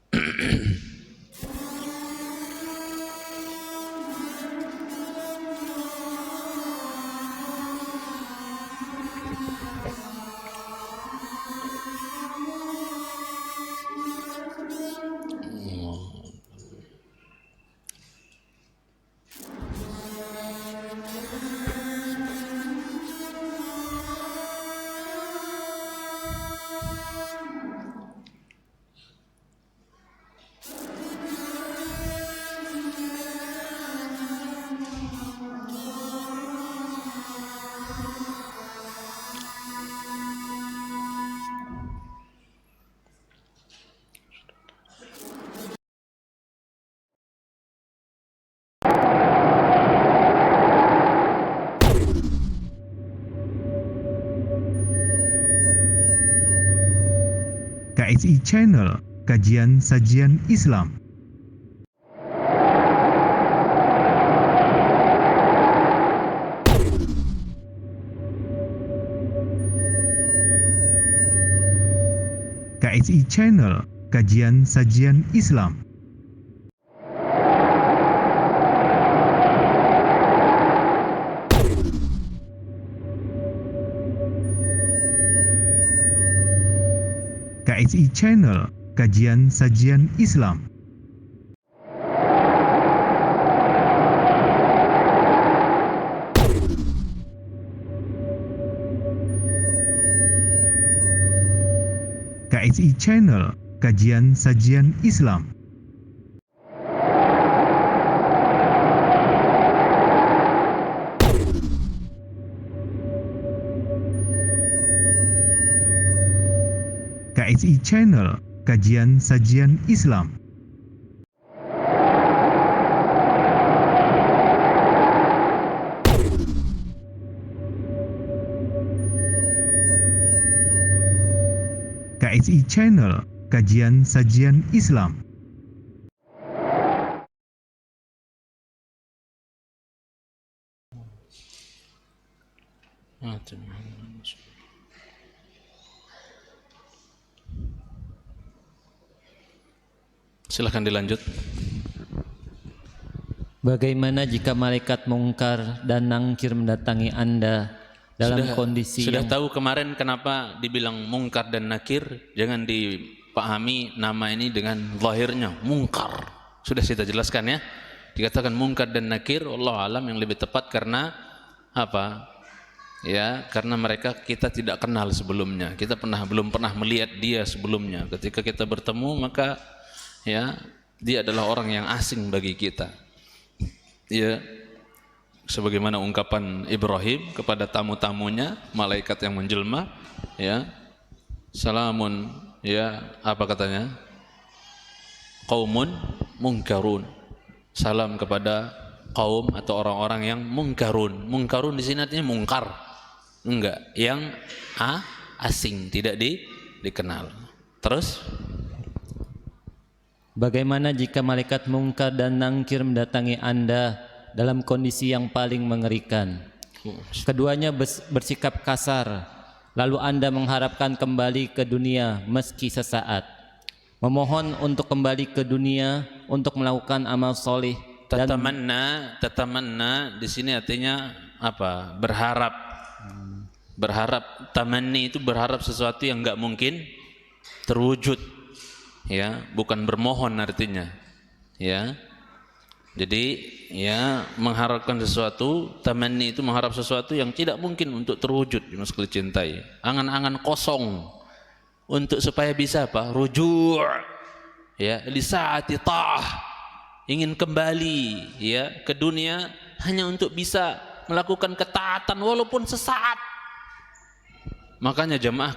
KSI Channel, kajian sajian Islam. KSI Channel, kajian sajian Islam. KSI Channel, kajian sajian Islam. KSI Channel, kajian sajian Islam. KSI Channel, kajian sajian Islam. KSI Channel, kajian sajian Islam. Silahkan dilanjut. Bagaimana jika malaikat mungkar dan nangkir mendatangi Anda dalam kondisi sudah yang... tahu kemarin kenapa dibilang mungkar dan nakir? Jangan dipahami nama ini dengan zahirnya mungkar. Sudah kita jelaskan ya. Dikatakan mungkar dan nakir, Allah alam yang lebih tepat karena apa? Ya, karena mereka kita tidak kenal sebelumnya. Kita belum pernah melihat dia sebelumnya. Ketika kita bertemu maka ya, dia adalah orang yang asing bagi kita. Ya, sebagaimana ungkapan Ibrahim kepada tamu-tamunya, malaikat yang menjelma, ya, salamun, ya, apa katanya? Qaumun mungkarun. Salam kepada kaum atau orang-orang yang mungkarun. Mungkarun di sini artinya mungkar. Enggak, yang asing, tidak dikenal. Terus bagaimana jika malaikat mungkar dan nangkir mendatangi Anda dalam kondisi yang paling mengerikan? Keduanya bersikap kasar, lalu Anda mengharapkan kembali ke dunia meski sesaat. Memohon untuk kembali ke dunia untuk melakukan amal soleh. Tatamanna di sini artinya apa? Berharap. Berharap, tamanni itu berharap sesuatu yang enggak mungkin terwujud. Ya, bukan bermohon artinya. Ya. Jadi ya, mengharapkan sesuatu, tamanni itu mengharap sesuatu yang tidak mungkin untuk terwujud, Mas cintai. Angan-angan kosong untuk supaya bisa apa? Rujuk. Ya, li saati ta'ah. Ingin kembali ya ke dunia hanya untuk bisa melakukan ketaatan walaupun sesaat. Makanya jamaah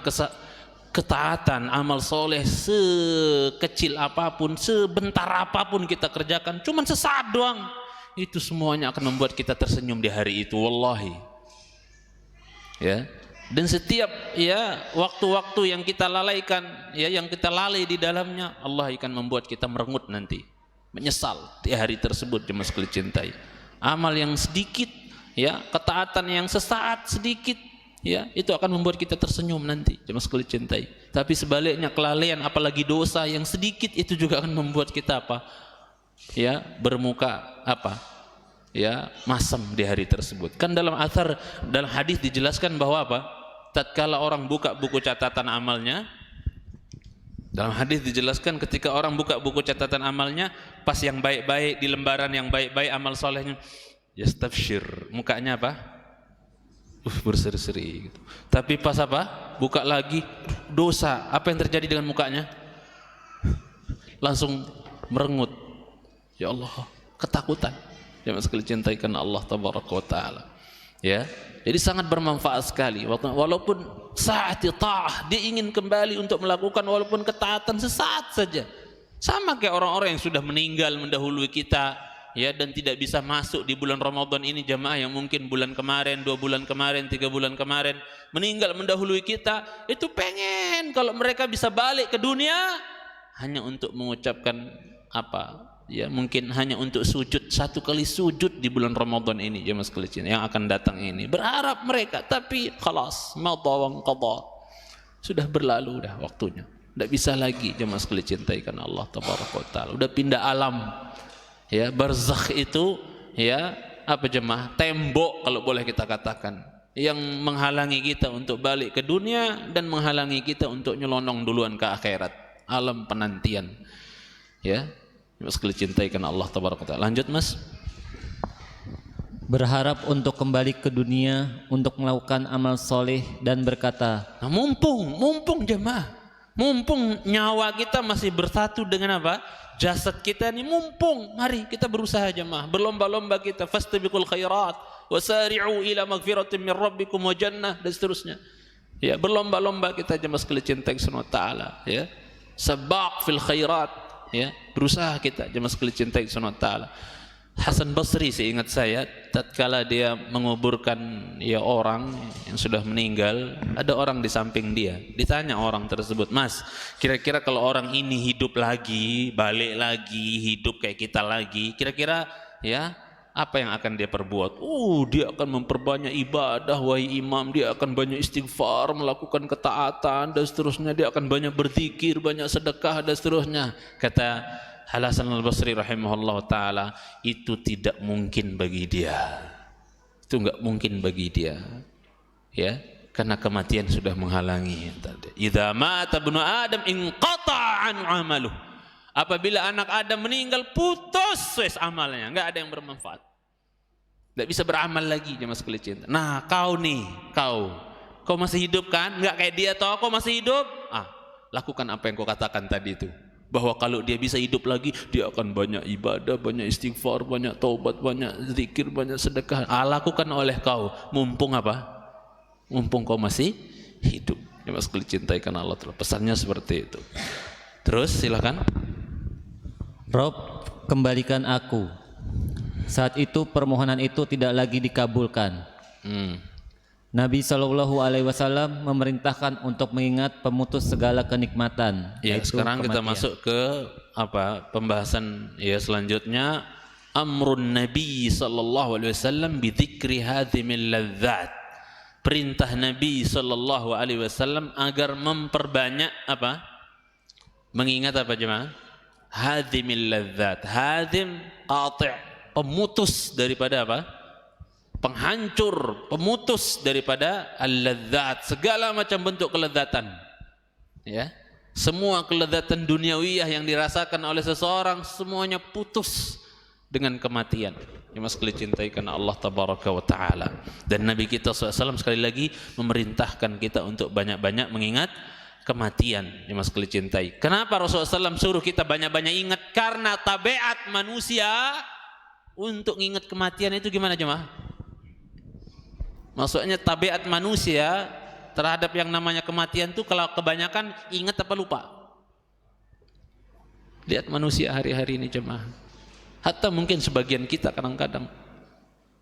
ketaatan, amal soleh sekecil apapun, sebentar apapun kita kerjakan, cuman sesaat doang, itu semuanya akan membuat kita tersenyum di hari itu, wallahi. Ya, dan setiap ya waktu-waktu yang kita lalaikan, ya yang kita lalai di dalamnya, Allah akan membuat kita merengut nanti, menyesal di hari tersebut, jemaah sekalian cintai. Amal yang sedikit, ya ketaatan yang sesaat sedikit, ya itu akan membuat kita tersenyum nanti, jemaah sekalian cintai. Tapi sebaliknya kelalaian apalagi dosa yang sedikit itu juga akan membuat kita apa? Ya, bermuka apa? Ya, masam di hari tersebut. Kan dalam athar, dalam hadis dijelaskan bahwa apa? Tatkala orang buka buku catatan amalnya, dalam hadis dijelaskan ketika orang buka buku catatan amalnya, pas yang baik-baik di lembaran yang baik-baik amal solehnya, yastabshir, mukanya apa? Berseri-seri gitu. Tapi pas apa? Buka lagi dosa, apa yang terjadi dengan mukanya? Langsung merengut. Ya Allah, ketakutan. Jangan sekali cintai karena Allah tabaraka wa taala. Ya. Jadi sangat bermanfaat sekali. Walaupun saat ta'ah, dia ingin kembali untuk melakukan walaupun ketaatan sesaat saja. Sama kayak orang-orang yang sudah meninggal mendahului kita, ya, dan tidak bisa masuk di bulan Ramadan ini, jamaah yang mungkin bulan kemarin, 2 bulan kemarin, 3 bulan kemarin meninggal mendahului kita, itu pengen kalau mereka bisa balik ke dunia hanya untuk mengucapkan apa? Ya, mungkin hanya untuk sujud, 1 kali sujud di bulan Ramadan ini, jamaah sekalian yang akan datang ini. Berharap mereka, tapi khalas, madha wa qadha. Sudah berlalu dah waktunya. Tidak bisa lagi, jamaah sekalian cintai karena Allah tabaraka wa taala. Udah pindah alam. Ya, barzakh itu ya apa jemaah, tembok kalau boleh kita katakan, yang menghalangi kita untuk balik ke dunia dan menghalangi kita untuk nyelonong duluan ke akhirat, alam penantian. Ya, Mas cintai karena Allah tabaraka taala. Lanjut Mas. Berharap untuk kembali ke dunia untuk melakukan amal soleh dan berkata, Nah, mumpung jemaah, mumpung nyawa kita masih bersatu dengan apa? Jasad kita ini mumpung, mari kita berusaha jemaah, berlomba-lomba kita, fastabiqul khairat wasari'u ila magfiratin min rabbikum wa jannah dan seterusnya. Ya, berlomba-lomba kita jemaah sekalian cinta Subhanahu wa taala, ya. Sabaq fil khairat, ya. Berusaha kita jemaah sekalian cinta Subhanahu wa taala. Hasan Basri seingat saya tatkala dia menguburkan ya orang yang sudah meninggal, ada orang di samping dia. Ditanya orang tersebut, "Mas, kira-kira kalau orang ini hidup lagi, balik lagi, hidup kayak kita lagi, kira-kira ya apa yang akan dia perbuat?" Dia akan memperbanyak ibadah wahai imam, dia akan banyak istighfar, melakukan ketaatan dan seterusnya, dia akan banyak berzikir, banyak sedekah dan seterusnya. Kata Hasan al-Basri rahimahullah ta'ala, itu tidak mungkin bagi dia, itu enggak mungkin bagi dia, ya, karena kematian sudah menghalangi. Idza mata ibnu Adam inqata'a an 'amaluh, apabila anak Adam meninggal putus wes amalnya, enggak ada yang bermanfaat, enggak bisa beramal lagi jemaah sekalian cinta. Nah, kau nih, kau masih hidup kan? Enggak kayak dia toh, kau masih hidup? Lakukan apa yang kau katakan tadi itu, bahwa kalau dia bisa hidup lagi, dia akan banyak ibadah, banyak istighfar, banyak taubat, banyak zikir, banyak sedekah. Lakukan oleh kau, mumpung apa? Mumpung kau masih hidup. Ya Mas, cintai karena Allah. Pesannya seperti itu. Terus silakan. Rob, kembalikan aku. Saat itu permohonan itu tidak lagi dikabulkan. Nabi SAW memerintahkan untuk mengingat pemutus segala kenikmatan. Ya, sekarang kita masuk ke pembahasan ya selanjutnya, amrun Nabi SAW bidzikri hadhimil ladzat. Perintah Nabi SAW agar memperbanyak mengingat jemaah? Hadhimil ladzat. Hadhim qati', pemutus daripada penghancur, pemutus daripada al-ladzat, segala macam bentuk kelezatan. Ya. Semua kelezatan duniawiyah yang dirasakan oleh seseorang semuanya putus dengan kematian. Ya Mas, cintai karena Allah tabaraka wa taala. Dan Nabi kita SAW sekali lagi memerintahkan kita untuk banyak-banyak mengingat kematian. Ya Mas, cintai. Kenapa Rasulullah SAW suruh kita banyak-banyak ingat? Karena tabiat manusia untuk ingat kematian itu gimana jemaah? Maksudnya tabiat manusia terhadap yang namanya kematian itu kalau kebanyakan ingat apa lupa? Lihat manusia hari-hari ini jemaah. Hatta mungkin sebagian kita kadang-kadang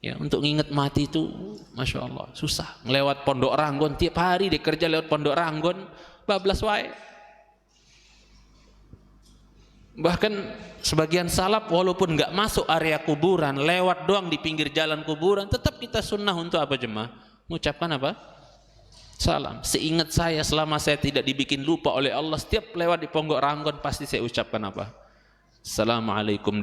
ya untuk ingat mati itu Masya Allah susah. Melewat Pondok Ranggon tiap hari dia kerja lewat Pondok Ranggon bablas wae. Bahkan sebagian salaf walaupun nggak masuk area kuburan, lewat doang di pinggir jalan kuburan, tetap kita sunnah untuk apa jemaah? Mengucapkan salam. Seingat saya selama saya tidak dibikin lupa oleh Allah, setiap lewat di Pondok Ranggon pasti saya ucapkan Assalamualaikum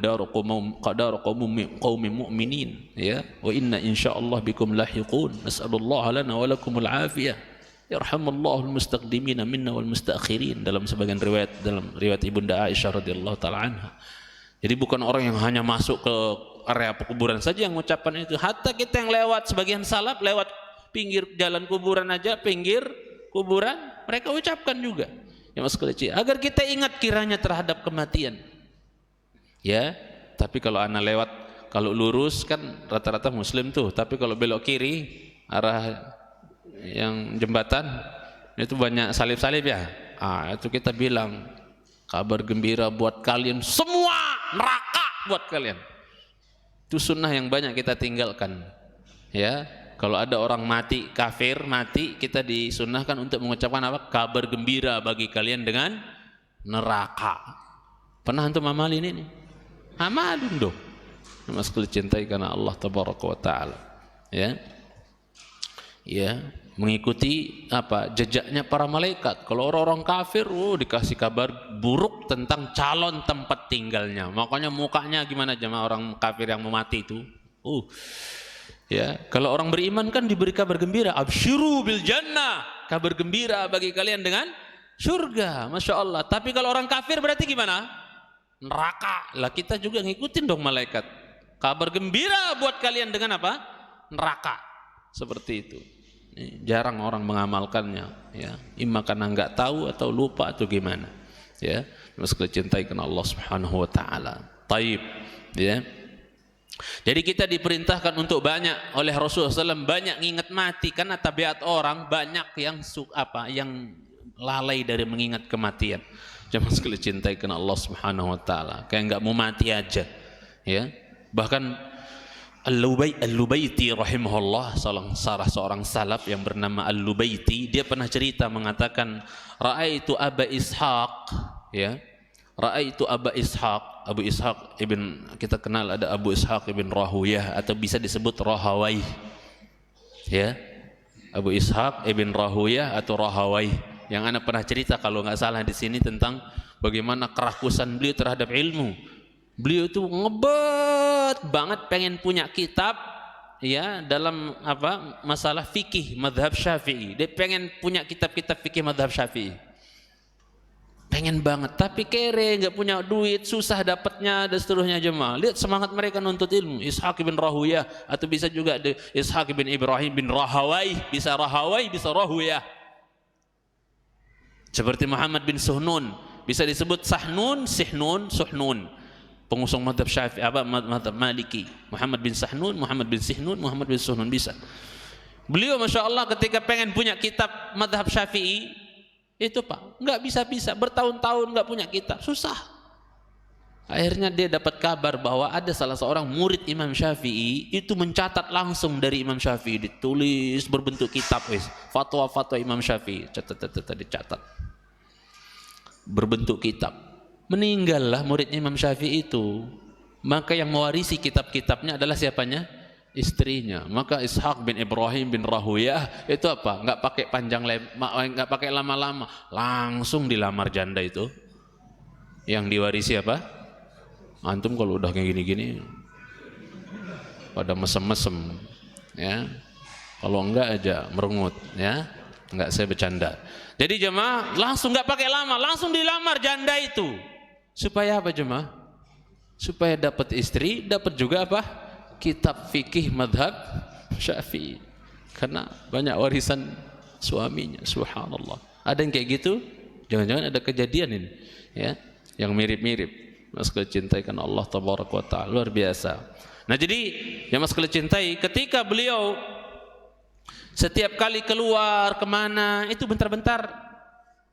qaumin mu'minin, ya, wa inna insyaallah bikum lahiqun, nas'alullah lana wa lakumul afiyah. Yarhamallahul mustaqdimina minna wal mustaakhirin, dalam sebagian riwayat, dalam riwayat Ibunda Aisyah radhiyallahu taala anha. Jadi bukan orang yang hanya masuk ke area kuburan saja yang mengucapkan itu. Hatta kita yang lewat, sebagian salaf lewat pinggir jalan kuburan aja, pinggir kuburan mereka ucapkan juga. Ya Mas, agar kita ingat kiranya terhadap kematian. Ya, tapi kalau anak lewat, kalau lurus kan rata-rata muslim tuh, tapi kalau belok kiri arah yang jembatan itu banyak salib-salib ya. Itu kita bilang kabar gembira buat kalian semua, neraka buat kalian. Itu sunnah yang banyak kita tinggalkan. Ya, kalau ada orang mati kafir mati, kita disunnahkan untuk mengucapkan kabar gembira bagi kalian dengan neraka. Pernah antum amalin ini? Amalin dong. Mas, cintai karena Allah tabaraka wa taala. Ya. Ya, mengikuti jejaknya para malaikat. Kalau orang-orang kafir dikasih kabar buruk tentang calon tempat tinggalnya. Makanya mukanya gimana jemaah orang kafir yang mau mati itu? Ya, kalau orang beriman kan diberi kabar gembira, absyiru bil jannah, kabar gembira bagi kalian dengan surga, masya Allah. Tapi kalau orang kafir berarti gimana? Neraka. Lah kita juga ngikutin dong malaikat. Kabar gembira buat kalian dengan apa? Neraka. Seperti itu. Ini jarang orang mengamalkannya. Ya, imma karena nggak tahu atau lupa atau gimana. Ya, meskipun cintai karena Allah Subhanahu Wa Taala. Taib. Ya. Jadi kita diperintahkan untuk banyak oleh Rasulullah SAW banyak ngingat mati, karena tabiat orang banyak yang yang lalai dari mengingat kematian. Jangan sekali cintai karena Allah Subhanahu Wa Taala, kayak nggak mau mati aja, ya. Bahkan Al-Lubayti rahimahullah, seorang salaf yang bernama Al-Lubayti, dia pernah cerita mengatakan, Ra'aitu Aba Ishaq, ya. Ra'aitu Aba Ishaq, Abu Ishaq ibn, kita kenal ada Abu Ishaq ibn Rahuyah atau bisa disebut Rahawai. Ya. Abu Ishaq ibn Rahuyah atau Rahawai, yang ana pernah cerita kalau nggak salah di sini tentang bagaimana kerakusan beliau terhadap ilmu. Beliau itu ngebet banget pengen punya kitab, ya, dalam masalah fikih mazhab Syafi'i. Dia pengen punya kitab-kitab fikih mazhab Syafi'i. Pengen banget, tapi kere, nggak punya duit, susah dapatnya dan seterusnya jemaah. Lihat semangat mereka nuntut ilmu. Ishaq bin Rahuyah, atau bisa juga Ishaq bin Ibrahim bin Rahawai, bisa Rahawai, bisa Rahuyah. Seperti Muhammad bin Suhnun, bisa disebut Sahnun, Sihnun, Suhnun. Pengusung mazhab Syafi'i, mazhab Maliki. Muhammad bin Sahnun, Muhammad bin Sihnun, Muhammad bin Suhnun, bisa. Beliau Masya Allah ketika pengen punya kitab mazhab Syafi'i, itu Pak, nggak bisa-bisa, bertahun-tahun nggak punya kitab, susah. Akhirnya dia dapat kabar bahwa ada salah seorang murid Imam Syafi'i itu mencatat langsung dari Imam Syafi'i, ditulis berbentuk kitab, fatwa-fatwa Imam Syafi'i, dicatat berbentuk kitab. Meninggallah murid Imam Syafi'i itu, maka yang mewarisi kitab-kitabnya adalah siapanya? Istrinya. Maka Ishaq bin Ibrahim bin Rahuyah itu nggak pakai nggak pakai lama-lama, langsung dilamar janda itu. Yang diwarisi apa? Antum kalau udah kayak gini-gini pada mesem-mesem, ya. Kalau enggak aja merengut, ya. Enggak, saya bercanda. Jadi jemaah langsung nggak pakai lama, langsung dilamar janda itu. Supaya apa jemaah? Supaya dapat istri, dapat juga kitab fikih madhab Syafi'i, karena banyak warisan suaminya. Subhanallah. Ada yang kayak gitu? Jangan-jangan ada kejadian ini, ya, yang mirip-mirip. Mas kalian cintai kan Allah tabaraka wa ta'ala, luar biasa. Nah jadi yang mas kalian cintai, ketika beliau setiap kali keluar kemana itu bentar-bentar,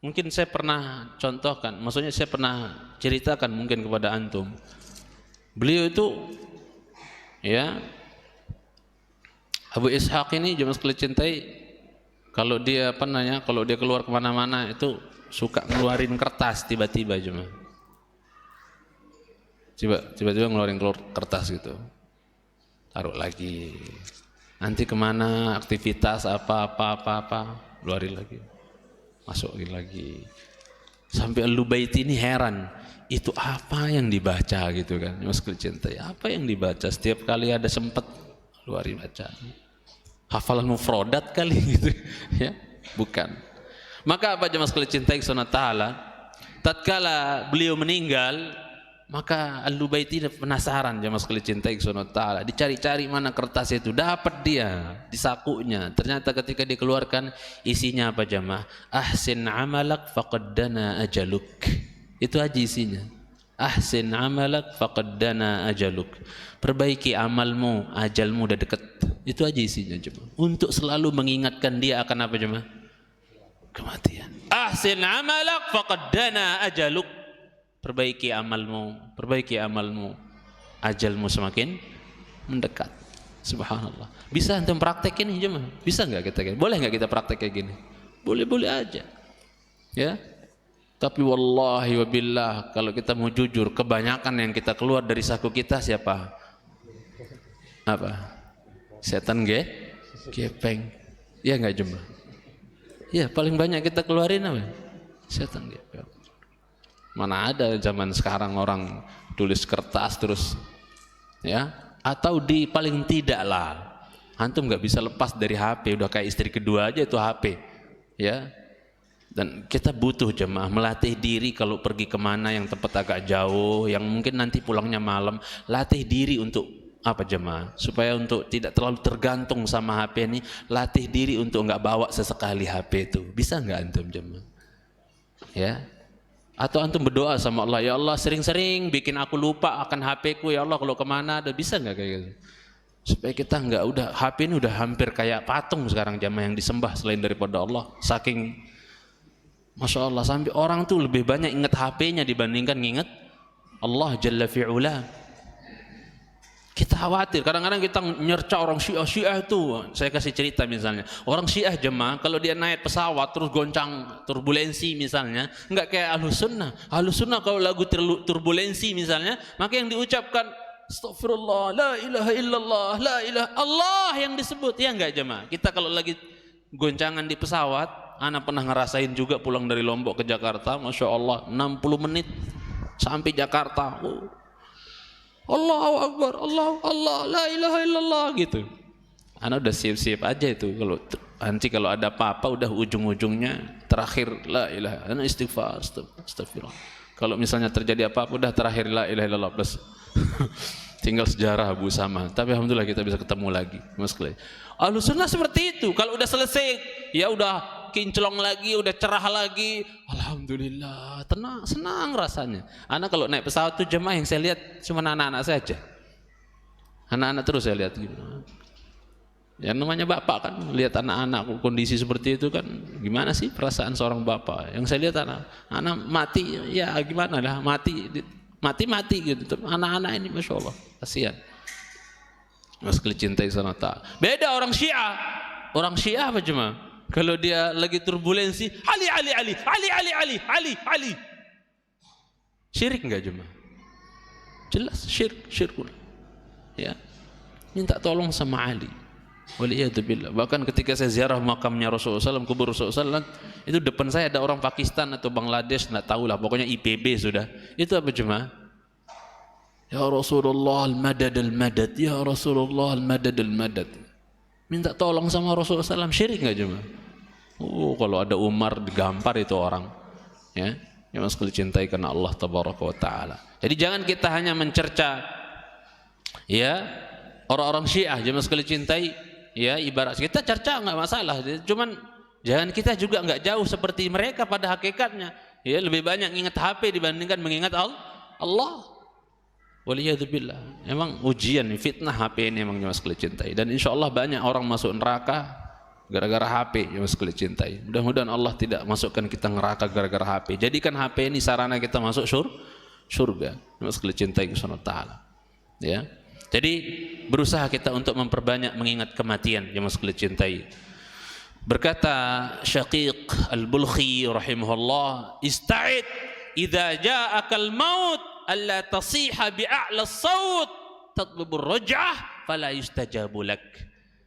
mungkin saya pernah contohkan, maksudnya saya pernah ceritakan mungkin kepada antum, beliau itu, ya, Abu Ishaq ini jemaah sekalian cintai, kalau dia kalau dia keluar kemana-mana itu suka ngeluarin kertas tiba-tiba jemaah, tiba-tiba ngeluarin kertas gitu, taruh lagi, nanti kemana aktivitas apa, keluarin lagi, masukin lagi, sampai Al-Lubayti ini heran. Itu apa yang dibaca gitu kan, mas cintai, apa yang dibaca setiap kali ada sempat keluarin baca, hafalan mufrodat kali gitu, ya, bukan. Maka apa jemaah sekalian cintai Subhanahu Ta'ala, tatkala beliau meninggal, maka Al-Lubayti penasaran jemaah sekalian cintai Subhanahu Ta'ala, dicari-cari mana kertas itu, dapat dia di sakunya. Ternyata ketika dikeluarkan isinya apa jemaah? Ahsin amalak faqad dana ajaluk. Itu aja isinya. Ahsin amalak faqad dana ajaluk. Perbaiki amalmu, ajalmu udah dekat. Itu aja isinya jemaah. Untuk selalu mengingatkan dia akan apa jemaah? Kematian. Ahsin amalak faqad dana ajaluk. Perbaiki amalmu, ajalmu semakin mendekat. Subhanallah. Bisa antum praktek ini jemaah? Bisa enggak kita? Boleh enggak kita praktek kayak gini? Boleh-boleh aja. Ya. Tapi wallahi wabillah, kalau kita mau jujur, kebanyakan yang kita keluar dari saku kita siapa? Apa? Setan gepeng. Iya enggak jemaah? Ya, paling banyak kita keluarin apa? Setan gepeng. Mana ada zaman sekarang orang tulis kertas terus, ya? Atau paling tidak lah, Antum nggak bisa lepas dari HP, udah kayak istri kedua aja itu HP, ya. Dan kita butuh jemaah melatih diri kalau pergi kemana yang tempat agak jauh, yang mungkin nanti pulangnya malam, latih diri untuk apa jemaah? Supaya untuk tidak terlalu tergantung sama HP ini, latih diri untuk nggak bawa sesekali HP itu. Bisa nggak antum jemaah? Ya. Atau antum berdoa sama Allah, ya Allah sering-sering bikin aku lupa akan HP ku ya Allah kalau kemana, ada bisa nggak kayak gitu? Supaya kita nggak udah HP ini udah hampir kayak patung sekarang jemaah yang disembah selain daripada Allah. Saking Masya Allah, sampai orang tuh lebih banyak ingat HP-nya dibandingkan ingat Allah Jalla fi'ula. Kita khawatir, kadang-kadang kita nyerca orang Syiah itu. Saya kasih cerita misalnya, orang Syiah jemaah kalau dia naik pesawat terus goncang turbulensi misalnya, nggak kayak Ahlus Sunnah. Ahlus Sunnah kalau lagu turbulensi misalnya, maka yang diucapkan Astaghfirullah, la ilaha illallah, la ilaha Allah yang disebut, ya enggak jemaah. Kita kalau lagi goncangan di pesawat, Ana pernah ngerasain juga pulang dari Lombok ke Jakarta, Masya Allah 60 menit sampai Jakarta. Allahu Akbar, Allah, la ilaha illallah gitu. Ana udah siap-siap aja itu, kalau ada apa-apa udah ujung-ujungnya terakhir la ilaha, ana istighfar, astagfirullah. Kalau misalnya terjadi apa-apa udah terakhir la ilaha illallah plus. Tinggal sejarah Abu Sama. Tapi alhamdulillah kita bisa ketemu lagi. Ahlus Sunnah seperti itu. Kalau udah selesai, ya udah kinclong lagi, udah cerah lagi, alhamdulillah, tenang, senang rasanya. Anak kalau naik pesawat tuh jemaah yang saya lihat cuma anak-anak saja. Anak-anak terus saya lihat gitu. Ya namanya bapak kan, lihat anak-anak kondisi seperti itu kan, gimana sih perasaan seorang bapak? Yang saya lihat anak mati, ya gimana lah, mati gitu. Anak-anak ini Masya Allah, kasihan. Mas cintai sana tak. Beda orang Syiah. Orang Syiah apa jemaah? Kalau dia lagi turbulensi, Ali. Syirik enggak jemaah? Jelas syirik. Ya. Minta tolong sama Ali. Waliyadzubillah. Bahkan ketika saya ziarah makamnya Rasulullah SAW, kubur Rasulullah SAW, itu depan saya ada orang Pakistan atau Bangladesh, enggak tahu lah, pokoknya IPB sudah. Itu apa jemaah? Ya Rasulullah al-madad al-madad, ya Rasulullah al-madad al-madad. Minta tolong sama Rasulullah SAW, syirik enggak jemaah? Kalau ada Umar digampar itu orang, ya, yang sekali cintai karena Allah Tabaraka wa Taala. Jadi jangan kita hanya mencerca, ya, orang-orang Syiah, jangan sekali cintai, ya, ibarat kita cerca nggak masalah, cuman jangan kita juga nggak jauh seperti mereka pada hakikatnya, ya, lebih banyak ingat HP dibandingkan mengingat Allah. Waliyadzubillah. Emang ujian, fitnah HP ini emang jangan sekali cintai, dan insya Allah banyak orang masuk neraka gara-gara HP yang sekali cintai. Mudah-mudahan Allah tidak masukkan kita neraka gara-gara HP. Jadikan HP ini sarana kita masuk surga. Yang sekali cintai Subhanahu wa taala. Ya. Jadi berusaha kita untuk memperbanyak mengingat kematian yang sekali cintai. Berkata Syaqiq Al-Bulkhi rahimahullah, "Ista'id idza ja'akal maut alla tasiha bi'a'la as-saut tatlubur raj'ah fala yustajabu lak."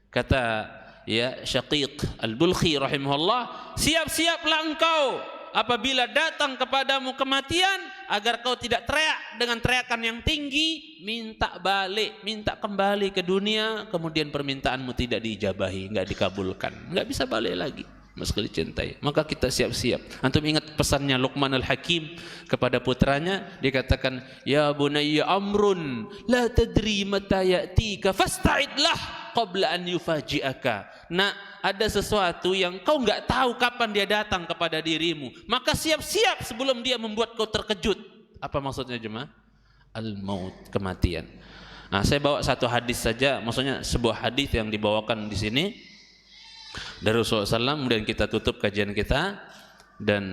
Kata ya Syaqiq Al-Bulkhi rahimahullah, siap-siaplah engkau apabila datang kepadamu kematian agar kau tidak teriak dengan teriakan yang tinggi, minta kembali ke dunia, kemudian permintaanmu tidak diijabahi, enggak dikabulkan, enggak bisa balik lagi. Sekali cintai, maka kita siap-siap. Antum ingat pesannya Luqman Al-Hakim kepada putranya, dikatakan, ya bunayya amrun la tadri mata ya'tika fasta'idlah qabla an yufaji'aka. Nah, ada sesuatu yang kau enggak tahu kapan dia datang kepada dirimu, maka siap-siap sebelum dia membuat kau terkejut. Apa maksudnya jemaah? Al-maut, kematian. Nah, saya bawa satu hadis saja, maksudnya sebuah hadis yang dibawakan di sini dari Rasulullah SAW, kemudian kita tutup kajian kita, dan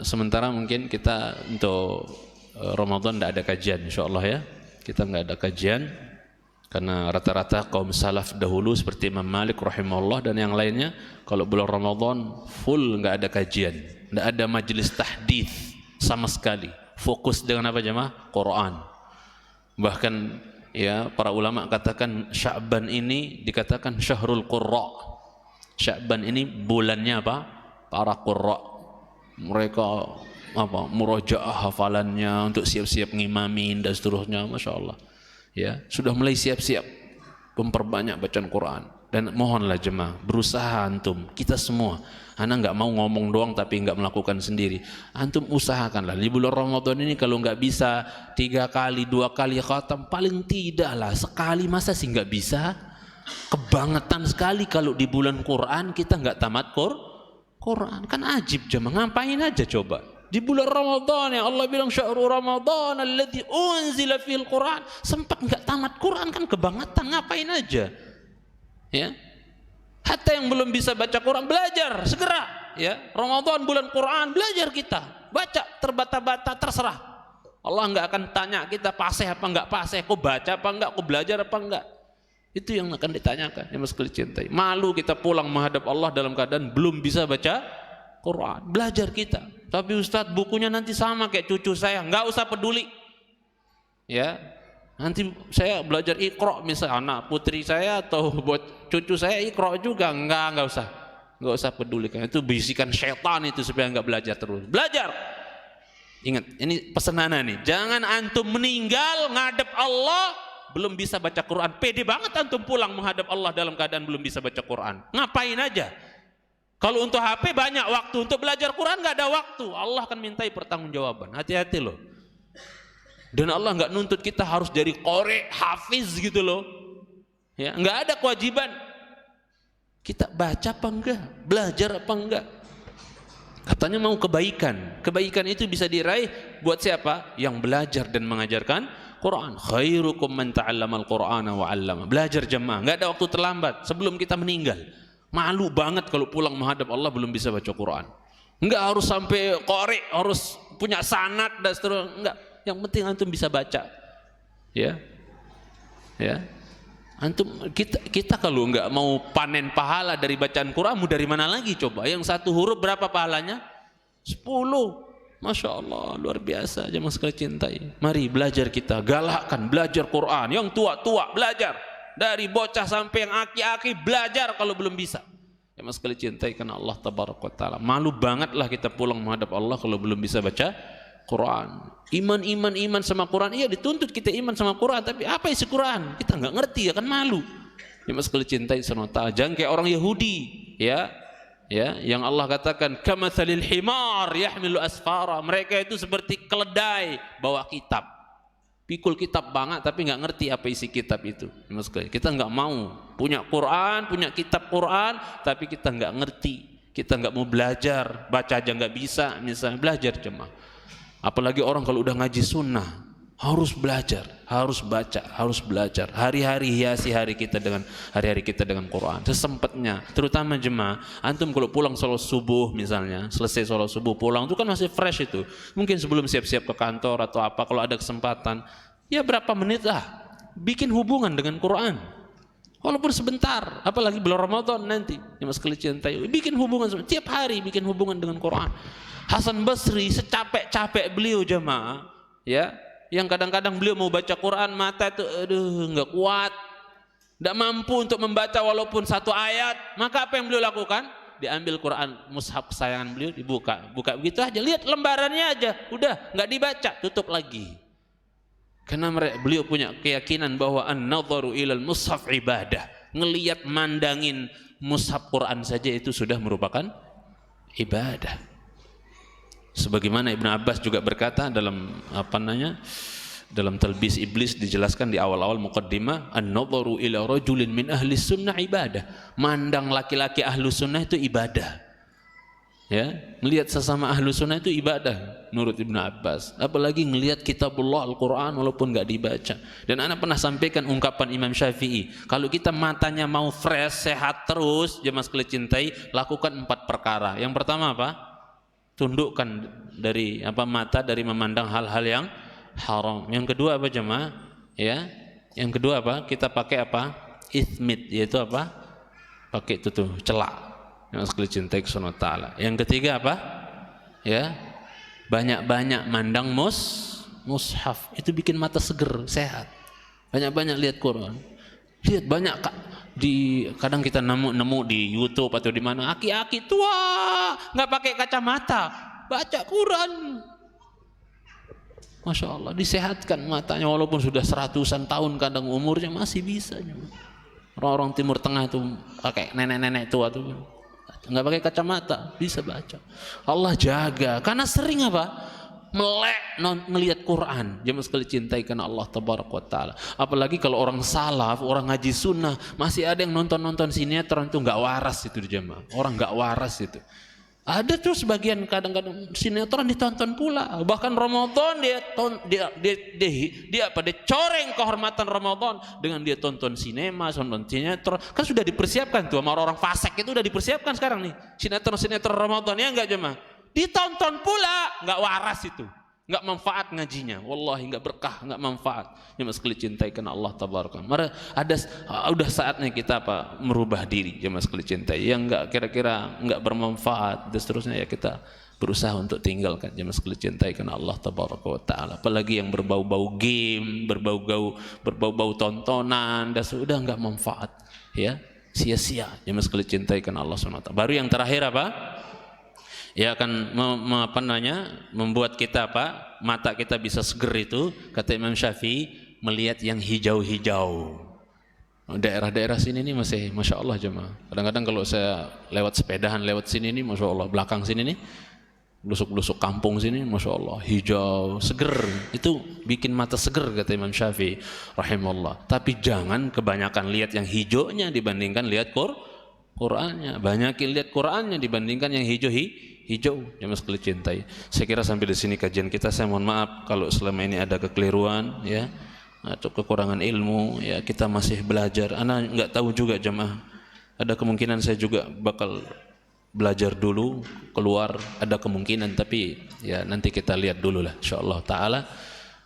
sementara mungkin kita untuk Ramadan tidak ada kajian, insyaallah ya, kita nggak ada kajian karena rata-rata kaum salaf dahulu seperti Imam Malik rahimahullah dan yang lainnya kalau bulan Ramadan full nggak ada kajian, nggak ada majelis tahdits sama sekali, fokus dengan apa jemaah? Quran. Bahkan ya para ulama katakan Sya'ban ini dikatakan syahrul qurra. Sya'ban ini bulannya apa? Para qurra. Mereka apa? Murajaah hafalannya untuk siap-siap ngimamin dan seterusnya, Masya Allah. Ya, sudah mulai siap-siap memperbanyak bacaan Quran. Dan mohonlah jemaah, berusaha antum, kita semua. Ana nggak mau ngomong doang tapi nggak melakukan sendiri. Antum usahakanlah di bulan Ramadan ini, kalau nggak bisa 3 kali 2 kali khatam, paling tidak lah sekali. Masa sih nggak bisa? Kebangetan sekali kalau di bulan Quran kita nggak tamat Quran. Kan ajib jemaah, ngapain aja coba di bulan Ramadan ya Allah bilang syahrul Ramadan alladzi unzila fil Quran, sempat nggak tamat Quran, kan kebangetan, ngapain aja ya. Hatta yang belum bisa baca Quran, belajar segera ya. Ramadan bulan Quran, belajar kita baca terbata-bata, terserah. Allah nggak akan tanya kita fasih apa nggak fasih, kok baca apa enggak, kok belajar apa enggak. Itu yang akan ditanyakan ya mas cintai. Malu kita pulang menghadap Allah dalam keadaan belum bisa baca Quran. Belajar kita. Tapi Ustadz bukunya nanti sama kayak cucu saya, nggak usah peduli ya. Nanti saya belajar Iqra misalnya, anak putri saya atau buat cucu saya Iqra juga, enggak usah pedulikan. Itu bisikan syaitan itu supaya enggak belajar terus. Belajar. Ingat, ini pesanan nih. Jangan antum meninggal ngadep Allah belum bisa baca Quran. Pede banget antum pulang menghadap Allah dalam keadaan belum bisa baca Quran. Ngapain aja? Kalau untuk HP banyak waktu, untuk belajar Quran enggak ada waktu. Allah akan mintai pertanggungjawaban. Hati-hati loh. Dan Allah nggak nuntut kita harus jadi qori, hafiz gitu loh. Ya, nggak ada kewajiban. Kita baca apa enggak, belajar apa enggak. Katanya mau kebaikan. Kebaikan itu bisa diraih buat siapa? Yang belajar dan mengajarkan Quran. Khairukum man ta'allamal Qur'ana wa 'allama. Belajar jemaah, nggak ada waktu terlambat sebelum kita meninggal. Malu banget kalau pulang menghadap Allah belum bisa baca Quran. Nggak harus sampai qori, harus punya sanad dan seterusnya, enggak. Yang penting antum bisa baca, ya. Antum kita kalau nggak mau panen pahala dari bacaan Quran, mau dari mana lagi coba? Yang 1 huruf berapa pahalanya? 10. Masya Allah, luar biasa jemaah sekalian cintai. Mari belajar kita, galakkan belajar Quran. Yang tua-tua belajar, dari bocah sampai yang aki-aki belajar kalau belum bisa. Jemaah sekalian cintai karena Allah tabaraka wa taala. Malu bangetlah kita pulang menghadap Allah kalau belum bisa baca Quran. Iman sama Quran, iya dituntut kita iman sama Quran, tapi apa isi Quran? Kita nggak ngerti ya kan, malu. Ya mas kalau cintai subhanahu wa ta'ala, jangan kayak orang Yahudi, ya, yang Allah katakan kamatsalil himar yahmilu asfara. Mereka itu seperti keledai bawa kitab, pikul kitab banget tapi nggak ngerti apa isi kitab itu. Ya, mas, kita nggak mau punya Quran, punya kitab Quran, tapi kita nggak ngerti, kita nggak mau belajar, baca aja nggak bisa, misalnya belajar jemaah. Apalagi orang kalau udah ngaji sunnah, harus belajar, harus baca, harus belajar. Hari-hari hiasi hari kita dengan Quran sesempatnya. Terutama jemaah, antum kalau pulang sholat subuh misalnya, selesai sholat subuh pulang itu kan masih fresh itu. Mungkin sebelum siap-siap ke kantor atau apa, kalau ada kesempatan, ya berapa menit lah, bikin hubungan dengan Quran. Walaupun sebentar, apalagi bulan Ramadan nanti, ya mas kalian cintai, bikin hubungan tiap hari, bikin hubungan dengan Quran. Hasan Basri secapek-capek beliau jemaah, ya, yang kadang-kadang beliau mau baca Quran mata itu nggak kuat, nggak mampu untuk membaca walaupun 1 ayat. Maka apa yang beliau lakukan? Diambil Quran mushaf kesayangan beliau, buka begitu aja, lihat lembarannya aja, udah nggak dibaca, tutup lagi. Karena beliau punya keyakinan bahwa an-nadharu ilal mushaf ibadah, ngelihat mandangin mushaf Quran saja itu sudah merupakan ibadah. Sebagaimana Ibnu Abbas juga berkata dalam dalam Talbis Iblis, dijelaskan di awal-awal muqaddimah, an-nadharu ila rajulin min ahli sunnah ibadah. Mandang laki-laki ahlu sunnah itu ibadah. Ya, melihat sesama ahlu sunnah itu ibadah menurut Ibnu Abbas. Apalagi ngelihat kitabullah Al-Quran walaupun nggak dibaca. Dan ana pernah sampaikan ungkapan Imam Syafi'i, kalau kita matanya mau fresh, sehat terus, jemaah sekalian cintai, lakukan 4 perkara. Yang pertama apa? Tundukkan dari mata dari memandang hal-hal yang haram. Yang kedua apa jemaah? Ya, yang kedua apa? Kita pakai apa? Ithmit, yaitu apa? Pakai itu tuh celak. Yang sekali cintai subhanahu wa ta'ala. Yang ketiga apa? Ya, banyak-banyak mandang mushaf. Itu bikin mata seger, sehat. Banyak-banyak lihat Quran. Lihat banyak kadang kita nemu di YouTube atau di mana aki-aki tua nggak pakai kacamata baca Quran, Masya Allah, disehatkan matanya walaupun sudah 100-an tahun kadang umurnya masih bisa. Orang-orang Timur Tengah itu pakai nenek-nenek tua tuh nggak pakai kacamata bisa baca. Allah jaga karena sering apa? Melek melihat Quran. Jemaah sekali cintai karena Allah tabaraka wa taala. Apalagi kalau orang salaf, orang ngaji sunnah, masih ada yang nonton sinetron itu nggak waras itu di jemaah. Orang nggak waras itu. Ada tuh sebagian kadang-kadang sinetron ditonton pula. Bahkan Ramadan dia coreng kehormatan Ramadan dengan dia tonton sinetron. Kan sudah dipersiapkan tuh sama orang fasik itu udah dipersiapkan sekarang nih. Sinetron Ramadan ya enggak jemaah? Ditonton pula, nggak waras itu, nggak manfaat ngajinya, wallahi nggak berkah, nggak manfaat. Jemaah sekali cintai karena Allah tabaraka. Mari udah saatnya kita merubah diri, jemaah sekali cintai. Yang nggak kira-kira nggak bermanfaat dan seterusnya ya kita berusaha untuk tinggalkan, jemaah sekali cintai karena Allah tabaraka wa taala. Apalagi yang berbau-bau game, berbau-bau tontonan dan sudah nggak manfaat, ya sia-sia. Jemaah sekali cintai karena Allah subhanahu wa taala. Baru yang terakhir apa? Ya akan membuat kita mata kita bisa seger itu, kata Imam Syafi'i, melihat yang hijau-hijau. Daerah-daerah sini nih masih Masya Allah jemaah. Kadang-kadang kalau saya lewat sepedahan lewat sini nih Masya Allah, belakang sini nih belusuk-belusuk kampung sini Masya Allah hijau seger, itu bikin mata seger kata Imam Syafi'i rahimahullah. Tapi jangan kebanyakan lihat yang hijaunya dibandingkan lihat Qur'annya. Banyakin lihat Qur'annya dibandingkan yang hijau. Jemaah sekalian cintai. Saya kira sampai di sini kajian kita. Saya mohon maaf kalau selama ini ada kekeliruan ya atau kekurangan ilmu ya, kita masih belajar. Ana nggak tahu juga jemaah. Ada kemungkinan saya juga bakal belajar dulu keluar, ada kemungkinan, tapi ya nanti kita lihat dulu lah insyaallah taala.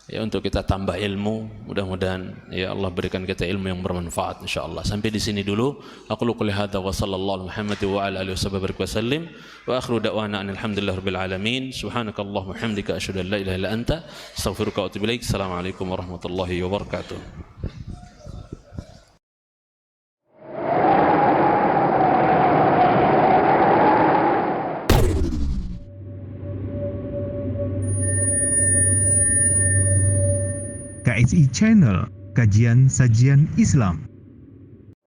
Ya untuk kita tambah ilmu, mudah-mudahan ya Allah berikan kita ilmu yang bermanfaat insyaallah. Sampai di sini dulu. Aku qouli hadza wa sallallahu Muhammad wa ala alihi wasallam wa akhiru da'wana alhamdulillahirabbil alamin. Subhanakallahumma hamdika asyhadu an la ilaha illa anta astaghfiruka wa atubu ilaik. Assalamualaikum warahmatullahi wabarakatuh. KSI Channel, kajian sajian Islam.